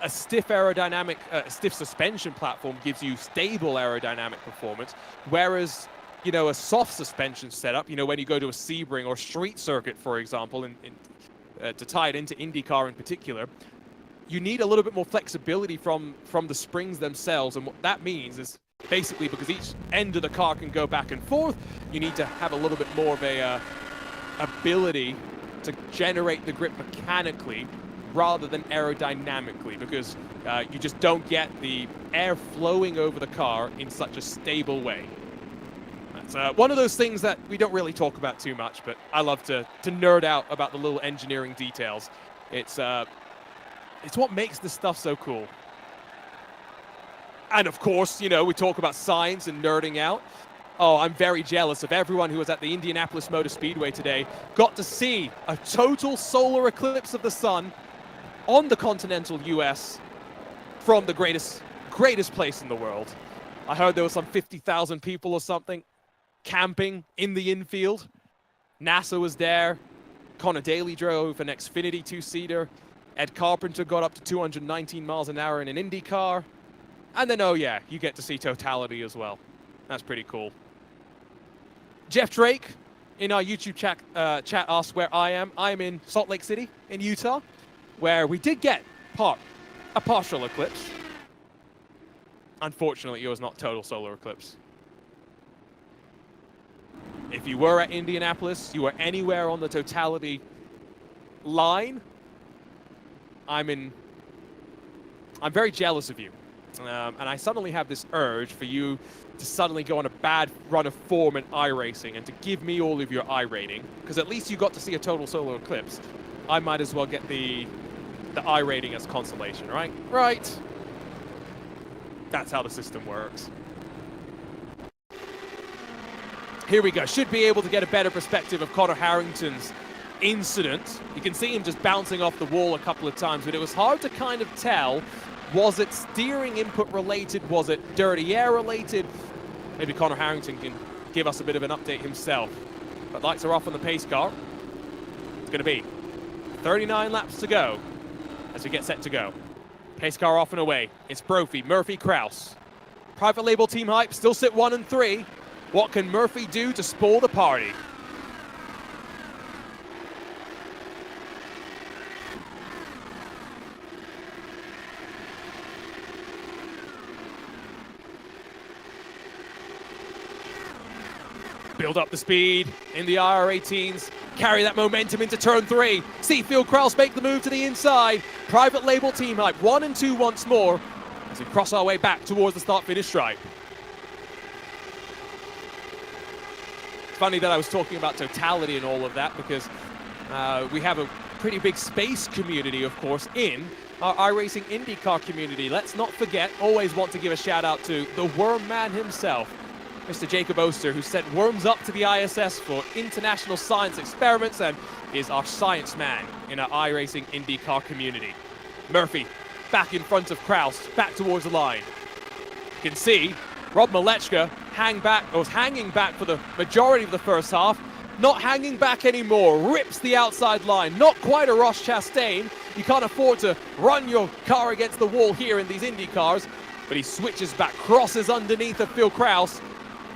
a stiff aerodynamic, stiff suspension platform gives you stable aerodynamic performance, whereas, you know, a soft suspension setup, you know, when you go to a Sebring or street circuit, for example, to tie it into IndyCar in particular, you need a little bit more flexibility from the springs themselves. And what that means is basically, because each end of the car can go back and forth, you need to have a little bit more of a ability to generate the grip mechanically rather than aerodynamically, because you just don't get the air flowing over the car in such a stable way. That's one of those things that we don't really talk about too much, but I love to nerd out about the little engineering details. It's what makes this stuff so cool. And of course, you know, we talk about science and nerding out. Oh, I'm very jealous of everyone who was at the Indianapolis Motor Speedway today, got to see a total solar eclipse of the sun on the continental US from the greatest place in the world. I heard there was some 50,000 people or something camping in the infield. NASA was there. Connor Daly drove an Xfinity 2-seater. Ed Carpenter got up to 219 miles an hour in an IndyCar. And then, oh yeah, you get to see totality as well. That's pretty cool. Jeff Drake in our YouTube chat asked where I am. I am in Salt Lake City in Utah, where we did get a partial eclipse. Unfortunately, it was not total solar eclipse. If you were at Indianapolis, you were anywhere on the totality line, I'm very jealous of you. And I suddenly have this urge for you to suddenly go on a bad run of form in iRacing and to give me all of your I rating, because at least you got to see a total solar eclipse. I might as well get the I rating as consolation, right? Right. That's how the system works. Here we go. Should be able to get a better perspective of Connor Harrington's incident. You can see him just bouncing off the wall a couple of times, but it was hard to kind of tell. Was it steering input related? Was it dirty air related? Maybe Connor Harrington can give us a bit of an update himself. But lights are off on the pace car. It's going to be 39 laps to go as we get set to go. Pace car off and away. It's Brophy, Murphy, Kraus. Private label team hype still sit 1 and 3. What can Murphy do to spoil the party? Build up the speed in the IR18s. Carry that momentum into turn 3. See Phil Kraus make the move to the inside. Private label team hype 1 and 2 once more as we cross our way back towards the start-finish stripe. It's funny that I was talking about totality and all of that, because we have a pretty big space community, of course, in our iRacing IndyCar community. Let's not forget, always want to give a shout out to the Worm Man himself, Mr. Jacob Oster, who sent worms up to the ISS for international science experiments and is our science man in our iRacing IndyCar community. Murphy back in front of Kraus, back towards the line. You can see Rob Malechka was hanging back for the majority of the first half, not hanging back anymore, rips the outside line. Not quite a Ross Chastain. You can't afford to run your car against the wall here in these Indy cars, but he switches back, crosses underneath of Phil Kraus.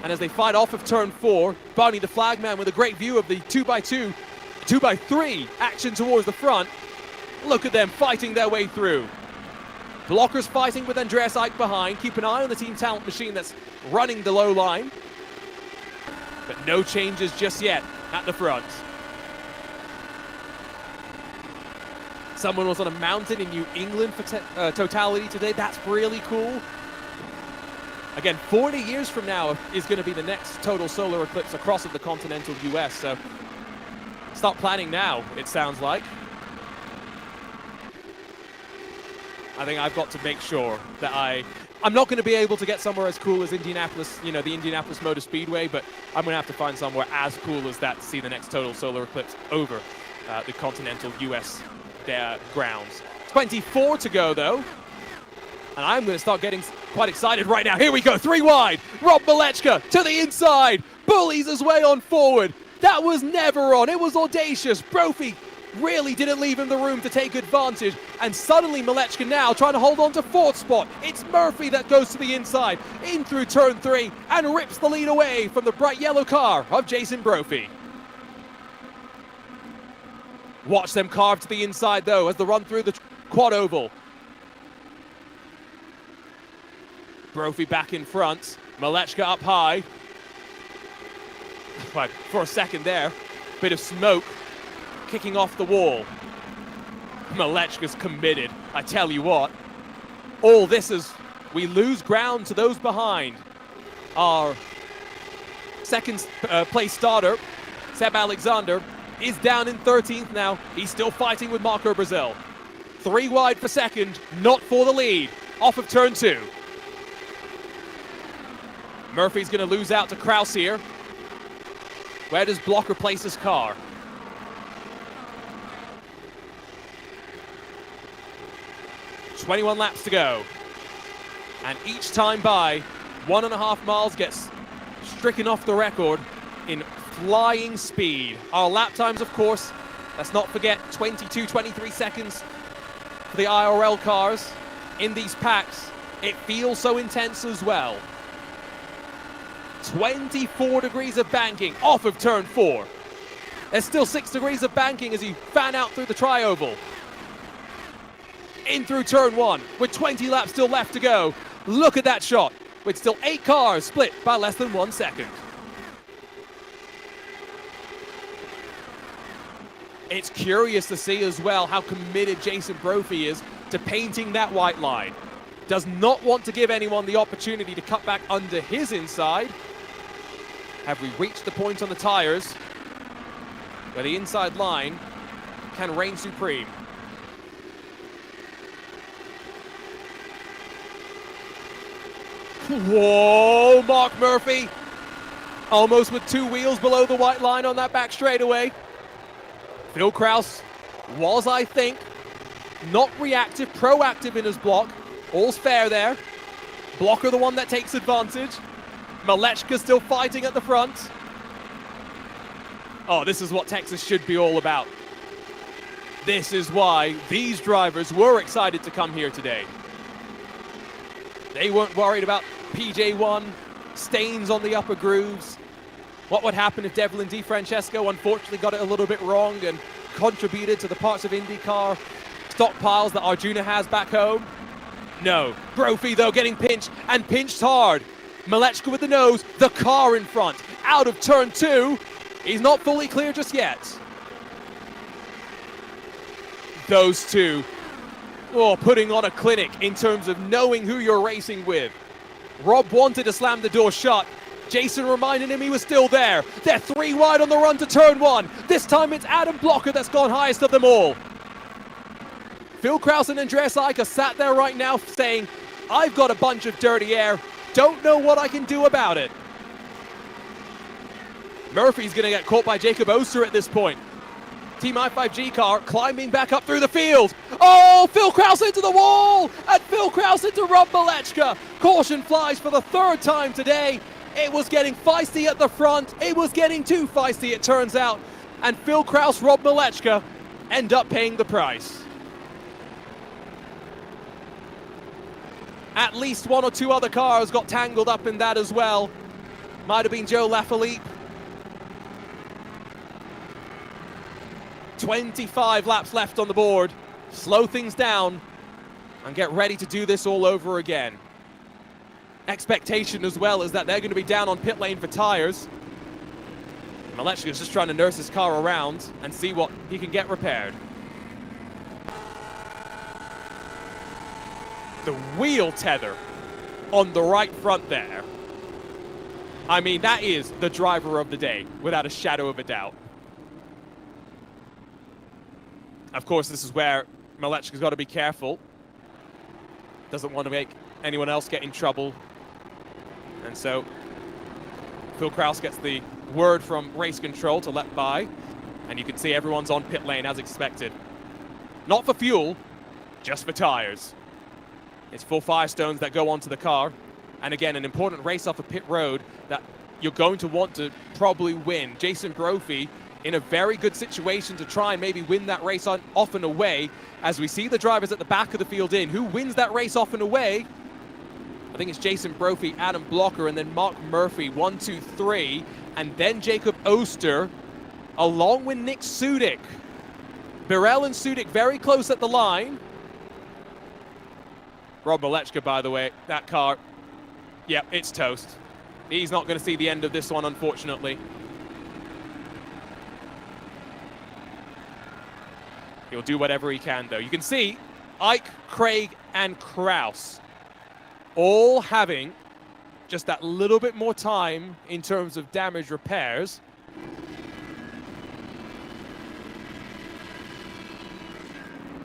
And as they fight off of turn 4, Barney the flagman with a great view of the 2x2, 2x3 action towards the front. Look at them fighting their way through. Blockers fighting with Andreas Eick behind. Keep an eye on the team talent machine that's running the low line. but no changes just yet at the front. Someone was on a mountain in New England for totality today. That's really cool. Again, 40 years from now is going to be the next total solar eclipse across the continental US. So start planning now, it sounds like. I think I've got to make sure that I'm not going to be able to get somewhere as cool as Indianapolis, you know, the Indianapolis Motor Speedway, but I'm going to have to find somewhere as cool as that to see the next total solar eclipse over the continental US grounds. 24 to go, though. And I'm going to start getting quite excited right now. Here we go, 3 wide. Rob Malechka to the inside. Bullies his way on forward. That was never on. It was audacious. Brophy really didn't leave him the room to take advantage. And suddenly Malechka now trying to hold on to 4th spot. It's Murphy that goes to the inside, in through turn 3, and rips the lead away from the bright yellow car of Jason Brophy. Watch them carve to the inside, though, as they run through the quad oval. Brophy back in front. Malechka up high. For a second there, bit of smoke kicking off the wall. Malechka's committed, I tell you what. All this is, we lose ground to those behind. Our second place starter, Seb Alexander, is down in 13th now. He's still fighting with Marco Brazil. 3 wide for second, not for the lead. Off of turn 2. Murphy's going to lose out to Kraus here. Where does Blocker place his car? "21 laps to go. And each time by, 1.5 miles gets stricken off the record in flying speed. Our lap times, of course, let's not forget, 22-23 seconds for the IRL cars in these packs. It feels so intense as well. 24 degrees of banking off of turn 4. There's still 6 degrees of banking as you fan out through the tri-oval. In through turn 1 with 20 laps still left to go. Look at that shot with still 8 cars split by less than 1 second. It's curious to see as well how committed Jason Brophy is to painting that white line. Does not want to give anyone the opportunity to cut back under his inside. Have we reached the point on the tires where the inside line can reign supreme? Whoa, Mark Murphy. Almost with 2 wheels below the white line on that back straightaway. Phil Kraus was, I think, not reactive, proactive in his block. All's fair there. Blocker the one that takes advantage. Malechka still fighting at the front. Oh, this is what Texas should be all about. This is why these drivers were excited to come here today. They weren't worried about PJ1, stains on the upper grooves. What would happen if Devlin DeFrancesco unfortunately got it a little bit wrong and contributed to the parts of IndyCar stockpiles that Arjuna has back home? No. Brophy, though, getting pinched, and pinched hard. Malechka with the nose, the car in front, out of turn 2. He's not fully clear just yet. Those two, putting on a clinic in terms of knowing who you're racing with. Rob wanted to slam the door shut. Jason reminded him he was still there. They're 3 wide on the run to turn 1. This time it's Adam Blocker that's gone highest of them all. Phil Kraus and Andreas Eicher sat there right now saying, I've got a bunch of dirty air. Don't know what I can do about it. Murphy's going to get caught by Jacob Oster at this point. Team i5G car climbing back up through the field. Oh, Phil Kraus into the wall! And Phil Kraus into Rob Malechka. Caution flies for the 3rd time today. It was getting feisty at the front. It was getting too feisty, it turns out. And Phil Kraus, Rob Malechka end up paying the price. At least 1 or 2 other cars got tangled up in that as well. Might have been Joe Lafilippe. 25 laps left on the board. Slow things down and get ready to do this all over again. Expectation as well is that they're going to be down on pit lane for tires. Malechka is just trying to nurse his car around and see what he can get repaired. The wheel tether on the right front there. I mean, that is the driver of the day, without a shadow of a doubt. Of course, this is where Malechka's got to be careful. Doesn't want to make anyone else get in trouble. And so Phil Kraus gets the word from race control to let by. And you can see everyone's on pit lane as expected. Not for fuel, just for tires. It's 4 Firestones that go onto the car. And again, an important race off a pit road that you're going to want to probably win. Jason Brophy in a very good situation to try and maybe win that race off and away. As we see the drivers at the back of the field in. Who wins that race off and away? I think it's Jason Brophy, Adam Blocker, and then Mark Murphy, 1, 2, 3. And then Jacob Oster, along with Nick Sudik. Birel and Sudik very close at the line. Rob Malechka, by the way, that car, yeah, it's toast. He's not going to see the end of this one, unfortunately. He'll do whatever he can, though. You can see Ike, Craig, and Kraus all having just that little bit more time in terms of damage repairs.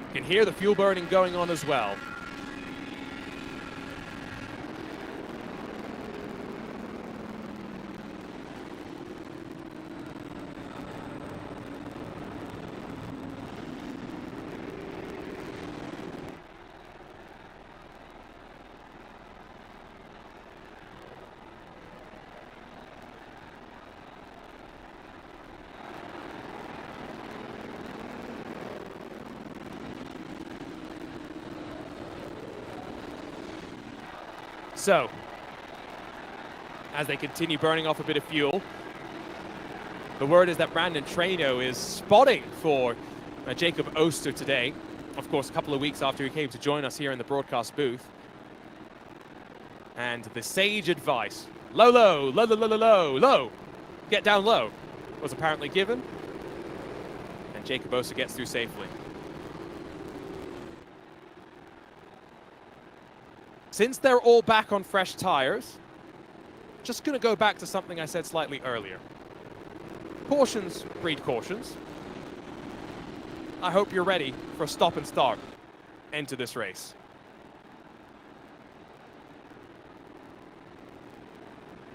You can hear the fuel burning going on as well. So, as they continue burning off a bit of fuel, the word is that Brandon Traino is spotting for Jacob Oster today. Of course, a couple of weeks after he came to join us here in the broadcast booth. And the sage advice, low, low, low, low, low, low, low, get down low, was apparently given. And Jacob Oster gets through safely. Since they're all back on fresh tires, just going to go back to something I said slightly earlier. Cautions breed cautions. I hope you're ready for a stop and start into this race.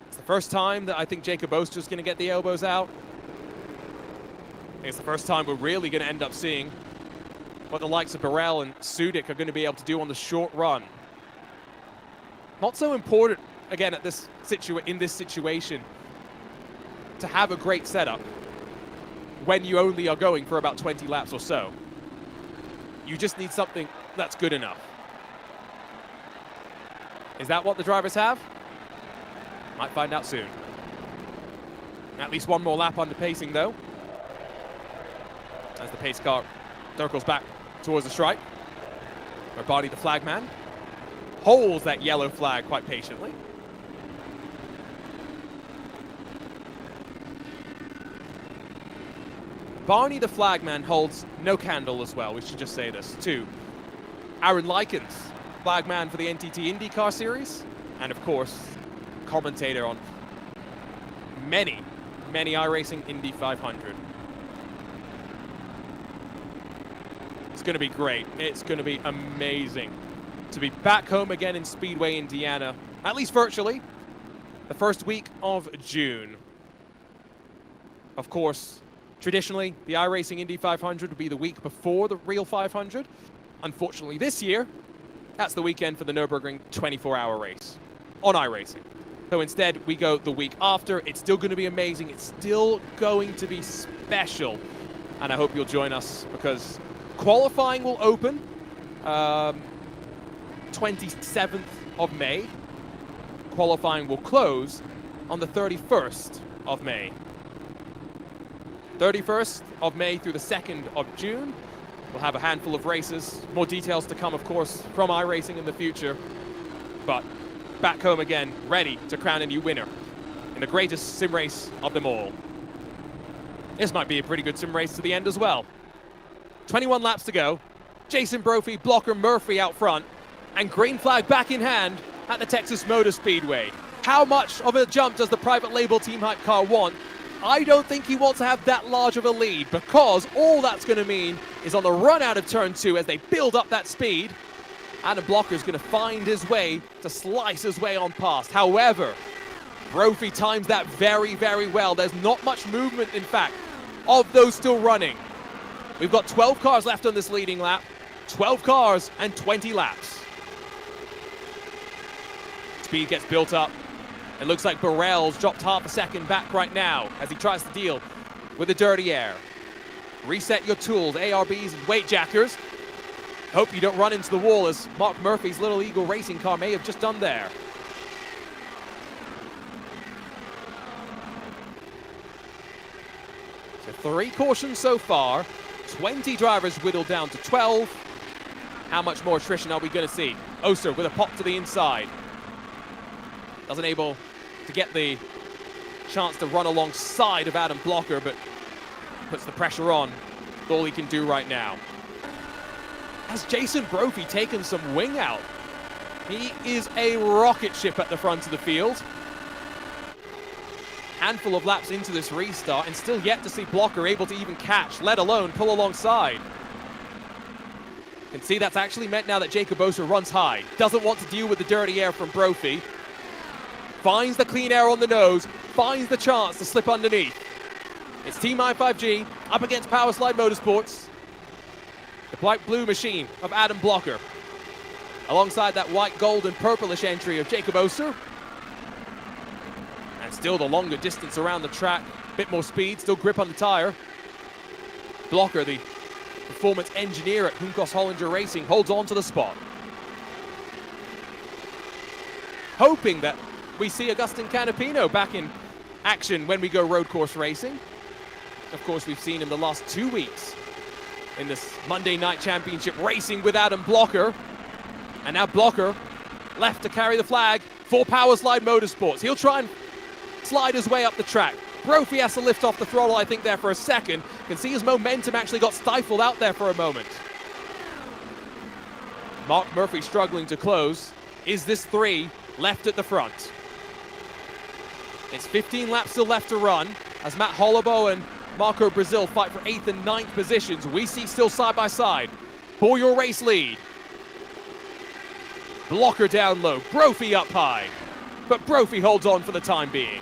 It's the first time that I think Jacob Oster's going to get the elbows out. I think it's the first time we're really going to end up seeing what the likes of Birel and Sudik are going to be able to do on the short run. Not so important, again, at this in this situation, to have a great setup when you only are going for about 20 laps or so. You just need something that's good enough. Is that what the drivers have? Might find out soon. At least one more lap under pacing, though. As the pace car circles back towards the stripe, where Barney the flagman holds that yellow flag quite patiently. Barney the flagman holds no candle as well, we should just say this, to Aaron Likens, flagman for the NTT IndyCar series, and of course, commentator on many iRacing Indy 500. It's going to be great. It's going to be amazing to be back home again in Speedway, Indiana, at least virtually, the first week of June. Of course, traditionally, the iRacing Indy 500 would be the week before the real 500. Unfortunately, this year, that's the weekend for the Nürburgring 24-hour race on iRacing. So instead, we go the week after. It's still going to be amazing. It's still going to be special. And I hope you'll join us, because qualifying will open 27th of May. Qualifying will close on the 31st of May. 31st of May through the 2nd of June. We'll have a handful of races. More details to come, of course, from iRacing in the future. But back home again, ready to crown a new winner in the greatest sim race of them all. This might be a pretty good sim race to the end as well. 21 laps to go. Jason Brophy, Blocker, Murphy out front, and green flag back in hand at the Texas Motor Speedway. How much of a jump does the private label Team Hype car want? I don't think he wants to have that large of a lead, because all that's going to mean is on the run out of turn 2 as they build up that speed, Adam Blocker is going to find his way to slice his way on past. However, Brophy times that very, very well. There's not much movement, in fact, of those still running. We've got 12 cars left on this leading lap, 12 cars and 20 laps. Speed gets built up. It looks like Burrell's dropped half a second back right now as he tries to deal with the dirty air. Reset your tools, ARBs and weight jackers. Hope you don't run into the wall, as Mark Murphy's Little Eagle racing car may have just done there. So 3 cautions so far, 20 drivers whittled down to 12. How much more attrition are we going to see? Oster with a pop to the inside. Doesn't able to get the chance to run alongside of Adam Blocker, but puts the pressure on. All he can do right now. Has Jason Brophy taken some wing out? He is a rocket ship at the front of the field. Handful of laps into this restart, and still yet to see Blocker able to even catch, let alone pull alongside. You can see that's actually meant now that Jacob Oster runs high. Doesn't want to deal with the dirty air from Brophy. Finds the clean air on the nose, finds the chance to slip underneath. It's Team i5G up against Powerslide Motorsports. The white-blue machine of Adam Blocker, alongside that white, gold, and purplish entry of Jacob Oster. And still the longer distance around the track, bit more speed, still grip on the tire. Blocker, the performance engineer at Juncos Hollinger Racing, holds on to the spot. Hoping that we see Agustin Canapino back in action when we go road course racing. Of course, we've seen him the last 2 weeks in this Monday Night Championship racing with Adam Blocker. And now Blocker left to carry the flag for Powerslide Motorsports. He'll try and slide his way up the track. Brophy has to lift off the throttle, I think, there for a second. You can see his momentum actually got stifled out there for a moment. Mark Murphy struggling to close. Is this 3 left at the front? It's 15 laps still left to run as Matt Hollabo and Marco Brazil fight for 8th and 9th positions. We see still side by side for your race lead. Blocker down low, Brophy up high, but Brophy holds on for the time being.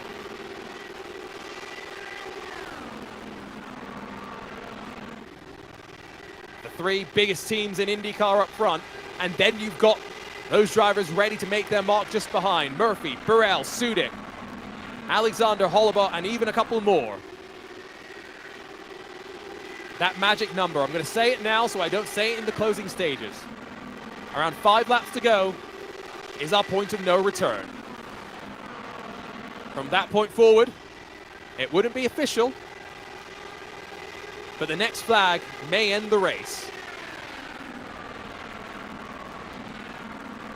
The 3 biggest teams in IndyCar up front, and then you've got those drivers ready to make their mark just behind. Murphy, Burrell, Sudik, Alexander, Hollabo, and even a couple more. That magic number, I'm going to say it now so I don't say it in the closing stages. Around 5 laps to go is our point of no return. From that point forward, it wouldn't be official, but the next flag may end the race.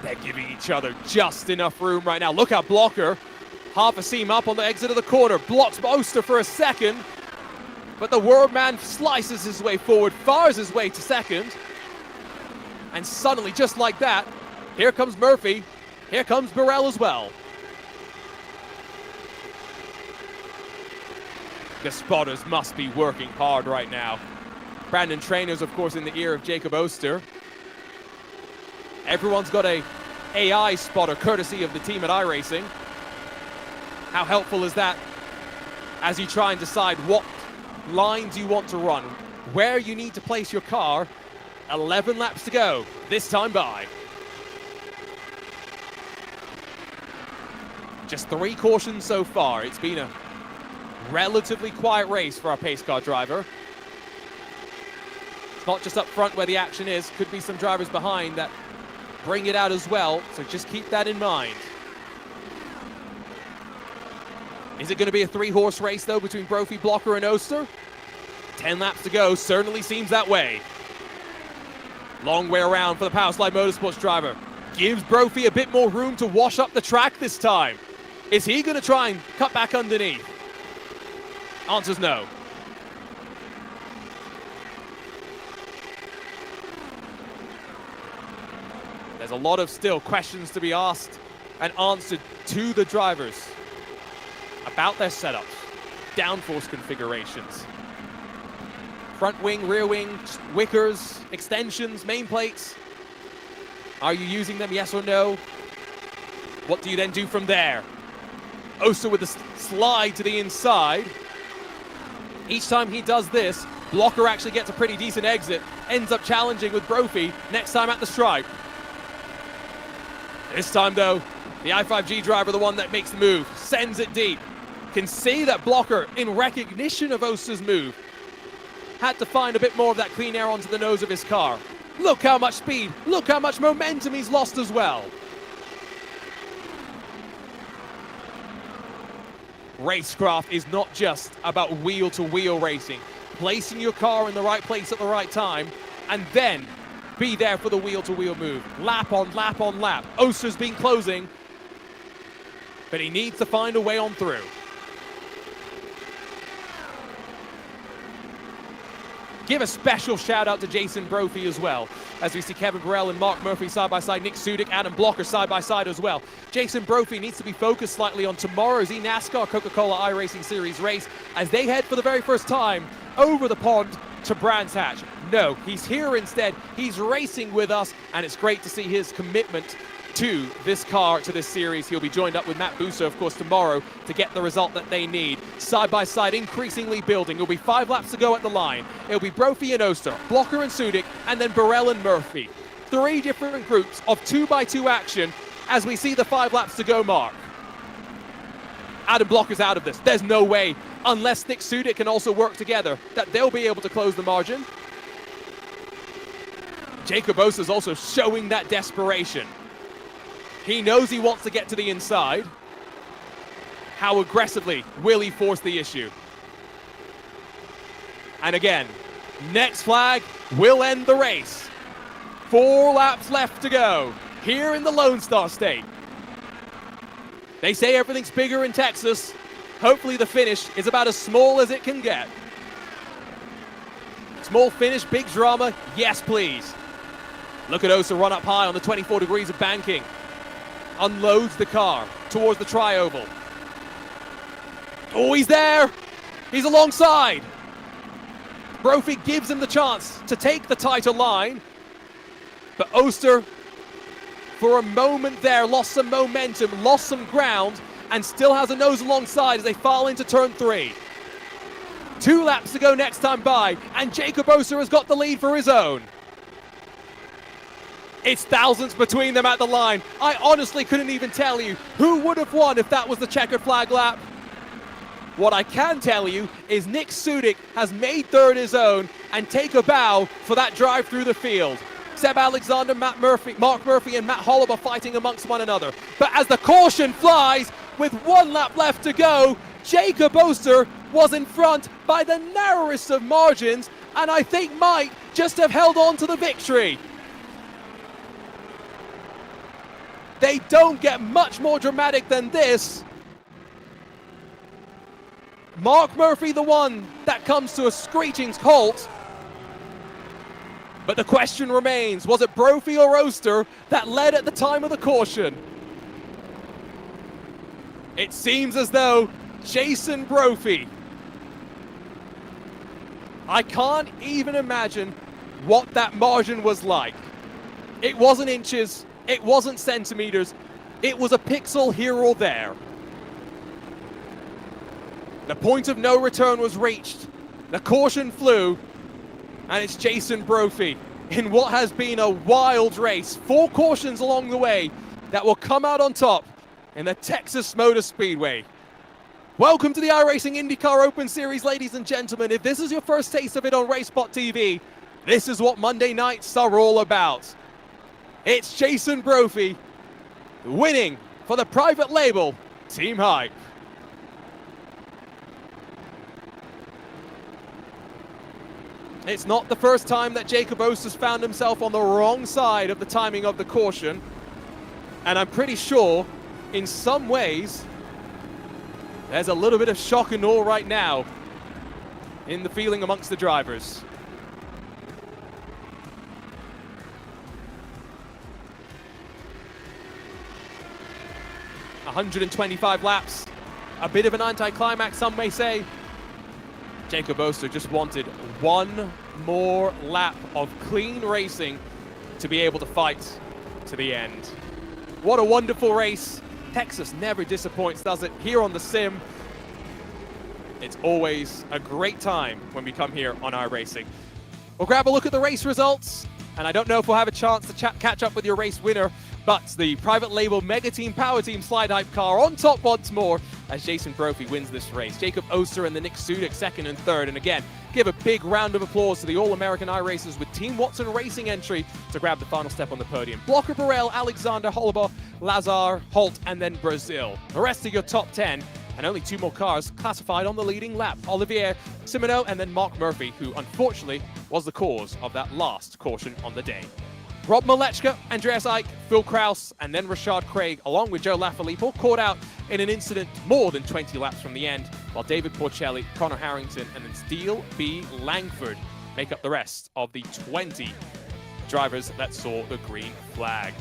They're giving each other just enough room right now. Look at Blocker. Half a seam up on the exit of the corner. Blocks Oster for a second. But the World Man slices his way forward, fires his way to second. And suddenly, just like that, here comes Murphy. Here comes Burrell as well. The spotters must be working hard right now. Brandon Trainer's, of course, in the ear of Jacob Oster. Everyone's got a AI spotter, courtesy of the team at iRacing. How helpful is that as you try and decide what lines you want to run, where you need to place your car? 11 laps to go, this time by. Just 3 cautions so far. It's been a relatively quiet race for our pace car driver. It's not just up front where the action is. Could be some drivers behind that bring it out as well, so just keep that in mind. Is it going to be a 3-horse race, though, between Brophy, Blocker, and Oster? 10 laps to go, certainly seems that way. Long way around for the Powerslide Motorsports driver. Gives Brophy a bit more room to wash up the track this time. Is he going to try and cut back underneath? Answer's no. There's a lot of still questions to be asked and answered to the drivers about their setups, downforce configurations, front wing, rear wing, wickers, extensions, main plates. Are you using them, yes or no? What do you then do from there? Oster with the slide to the inside. Each time he does this, Blocker actually gets a pretty decent exit, ends up challenging with Brophy next time at the stripe. This time though, the i5G driver, the one that makes the move, sends it deep. Can see that Blocker, in recognition of Oster's move, had to find a bit more of that clean air onto the nose of his car. Look how much speed, look how much momentum he's lost as well. Racecraft is not just about wheel-to-wheel racing, placing your car in the right place at the right time, and then be there for the wheel-to-wheel move. Lap on lap on lap. Oster's been closing, but he needs to find a way on through. Give a special shout out to Jason Brophy as well, as we see Kevin Burrell and Mark Murphy side by side, Nick Sudik, Adam Blocker side by side as well. Jason Brophy needs to be focused slightly on tomorrow's eNASCAR Coca-Cola iRacing Series race as they head for the very first time over the pond to Brands Hatch. No, he's here instead. He's racing with us, and it's great to see his commitment to this car, to this series. He'll be joined up with Matt Busso, of course, tomorrow to get the result that they need. Side by side, increasingly building. It'll be 5 laps to go at the line. It'll be Brophy and Oster, Blocker and Sudik, and then Burrell and Murphy. 3 different groups of 2x2 action as we see the 5 laps to go mark. Adam Blocker's out of this. There's no way, unless Nick Sudik can also work together, that they'll be able to close the margin. Jacob Oster's also showing that desperation. He knows he wants to get to the inside. How aggressively will he force the issue? And again, next flag will end the race. 4 laps left to go here in the Lone Star State. They say everything's bigger in Texas. Hopefully the finish is about as small as it can get. Small finish, big drama, yes please. Look at Oster run up high on the 24 degrees of banking. Unloads the car towards the tri-oval. Oh, he's there. He's alongside. Brophy gives him the chance to take the tighter line. But Oster, for a moment there, lost some momentum, lost some ground, and still has a nose alongside as they fall into turn 3. 2 laps to go next time by, and Jacob Oster has got the lead for his own. It's thousands between them at the line. I honestly couldn't even tell you who would have won if that was the checkered flag lap. What I can tell you is Nick Sudik has made third his own and take a bow for that drive through the field. Seb Alexander, Mark Murphy and Matt Holub are fighting amongst one another. But as the caution flies with 1 lap left to go, Jacob Oster was in front by the narrowest of margins and I think might just have held on to the victory. They don't get much more dramatic than this. Mark Murphy, the one that comes to a screeching halt. But the question remains, was it Brophy or Oster that led at the time of the caution? It seems as though Jason Brophy. I can't even imagine what that margin was like. It wasn't inches. It wasn't centimeters, it was a pixel here or there. The point of no return was reached, the caution flew, and it's Jason Brophy in what has been a wild race. 4 cautions along the way that will come out on top in the Texas Motor Speedway. Welcome to the iRacing IndyCar Open Series, ladies and gentlemen. If this is your first taste of it on RaceSpotTV, this is what Monday nights are all about. It's Jason Brophy winning for the private label Team Hype. It's not the first time that Jacob Oster's found himself on the wrong side of the timing of the caution. And I'm pretty sure, in some ways, there's a little bit of shock and awe right now in the feeling amongst the drivers. 125 laps. A bit of an anticlimax, some may say. Jacob Oster just wanted one more lap of clean racing to be able to fight to the end. What a wonderful race. Texas never disappoints, does it? Here on the sim, it's always a great time when we come here on iRacing. We'll grab a look at the race results, and I don't know if we'll have a chance to catch up with your race winner, but the private label Mega Team Power Team Slide Hype car on top once more as Jason Brophy wins this race. Jacob Oster and the Nick Sudik second and third. And again, give a big round of applause to the All-American iRacers with Team Watson Racing entry to grab the final step on the podium. Blocker Burrell, Alexander Holaba, Lazar, Holt, and then Brazil. The rest of your top 10, and only 2 more cars classified on the leading lap. Olivier Simoneau and then Mark Murphy, who unfortunately was the cause of that last caution on the day. Rob Malechka, Andreas Eich, Phil Kraus, and then Rashad Craig, along with Joe Lafilippe, caught out in an incident more than 20 laps from the end, while David Porcelli, Connor Harrington, and then Steele B. Langford make up the rest of the 20 drivers that saw the green flag.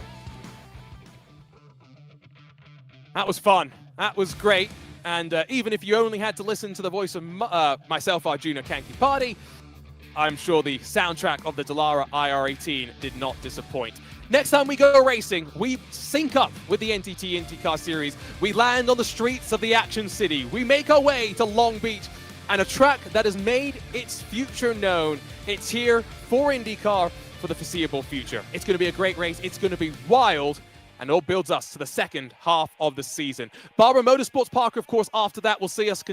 That was fun. That was great. And even if you only had to listen to the voice of myself, Arjuna Kankipati, I'm sure the soundtrack of the Dallara IR18 did not disappoint. Next time we go racing, we sync up with the NTT IndyCar Series. We land on the streets of the Action City. We make our way to Long Beach and a track that has made its future known. It's here for IndyCar for the foreseeable future. It's going to be a great race. It's going to be wild. And it all builds us to the second half of the season. Barbara Motorsports Park, of course, after that will see us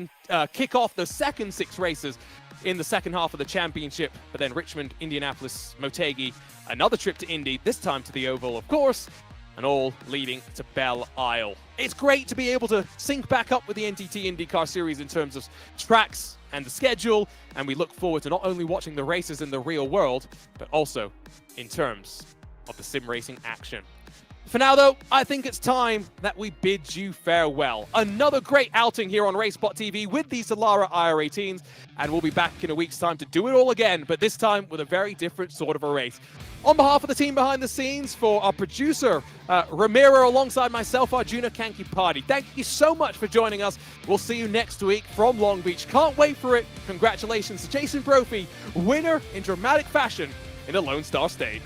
kick off the second 6 races in the second half of the championship. But then Richmond, Indianapolis, Motegi, another trip to Indy, this time to the Oval, of course, and all leading to Belle Isle. It's great to be able to sync back up with the NTT IndyCar Series in terms of tracks and the schedule, and we look forward to not only watching the races in the real world, but also in terms of the sim racing action. For now, though, I think it's time that we bid you farewell. Another great outing here on RaceSpotTV with these Dallara IR18s, and we'll be back in a week's time to do it all again, but this time with a very different sort of a race. On behalf of the team behind the scenes, for our producer, Ramiro, alongside myself, Arjuna Kankipati, thank you so much for joining us. We'll see you next week from Long Beach. Can't wait for it. Congratulations to Jason Brophy, winner in dramatic fashion in the Lone Star State.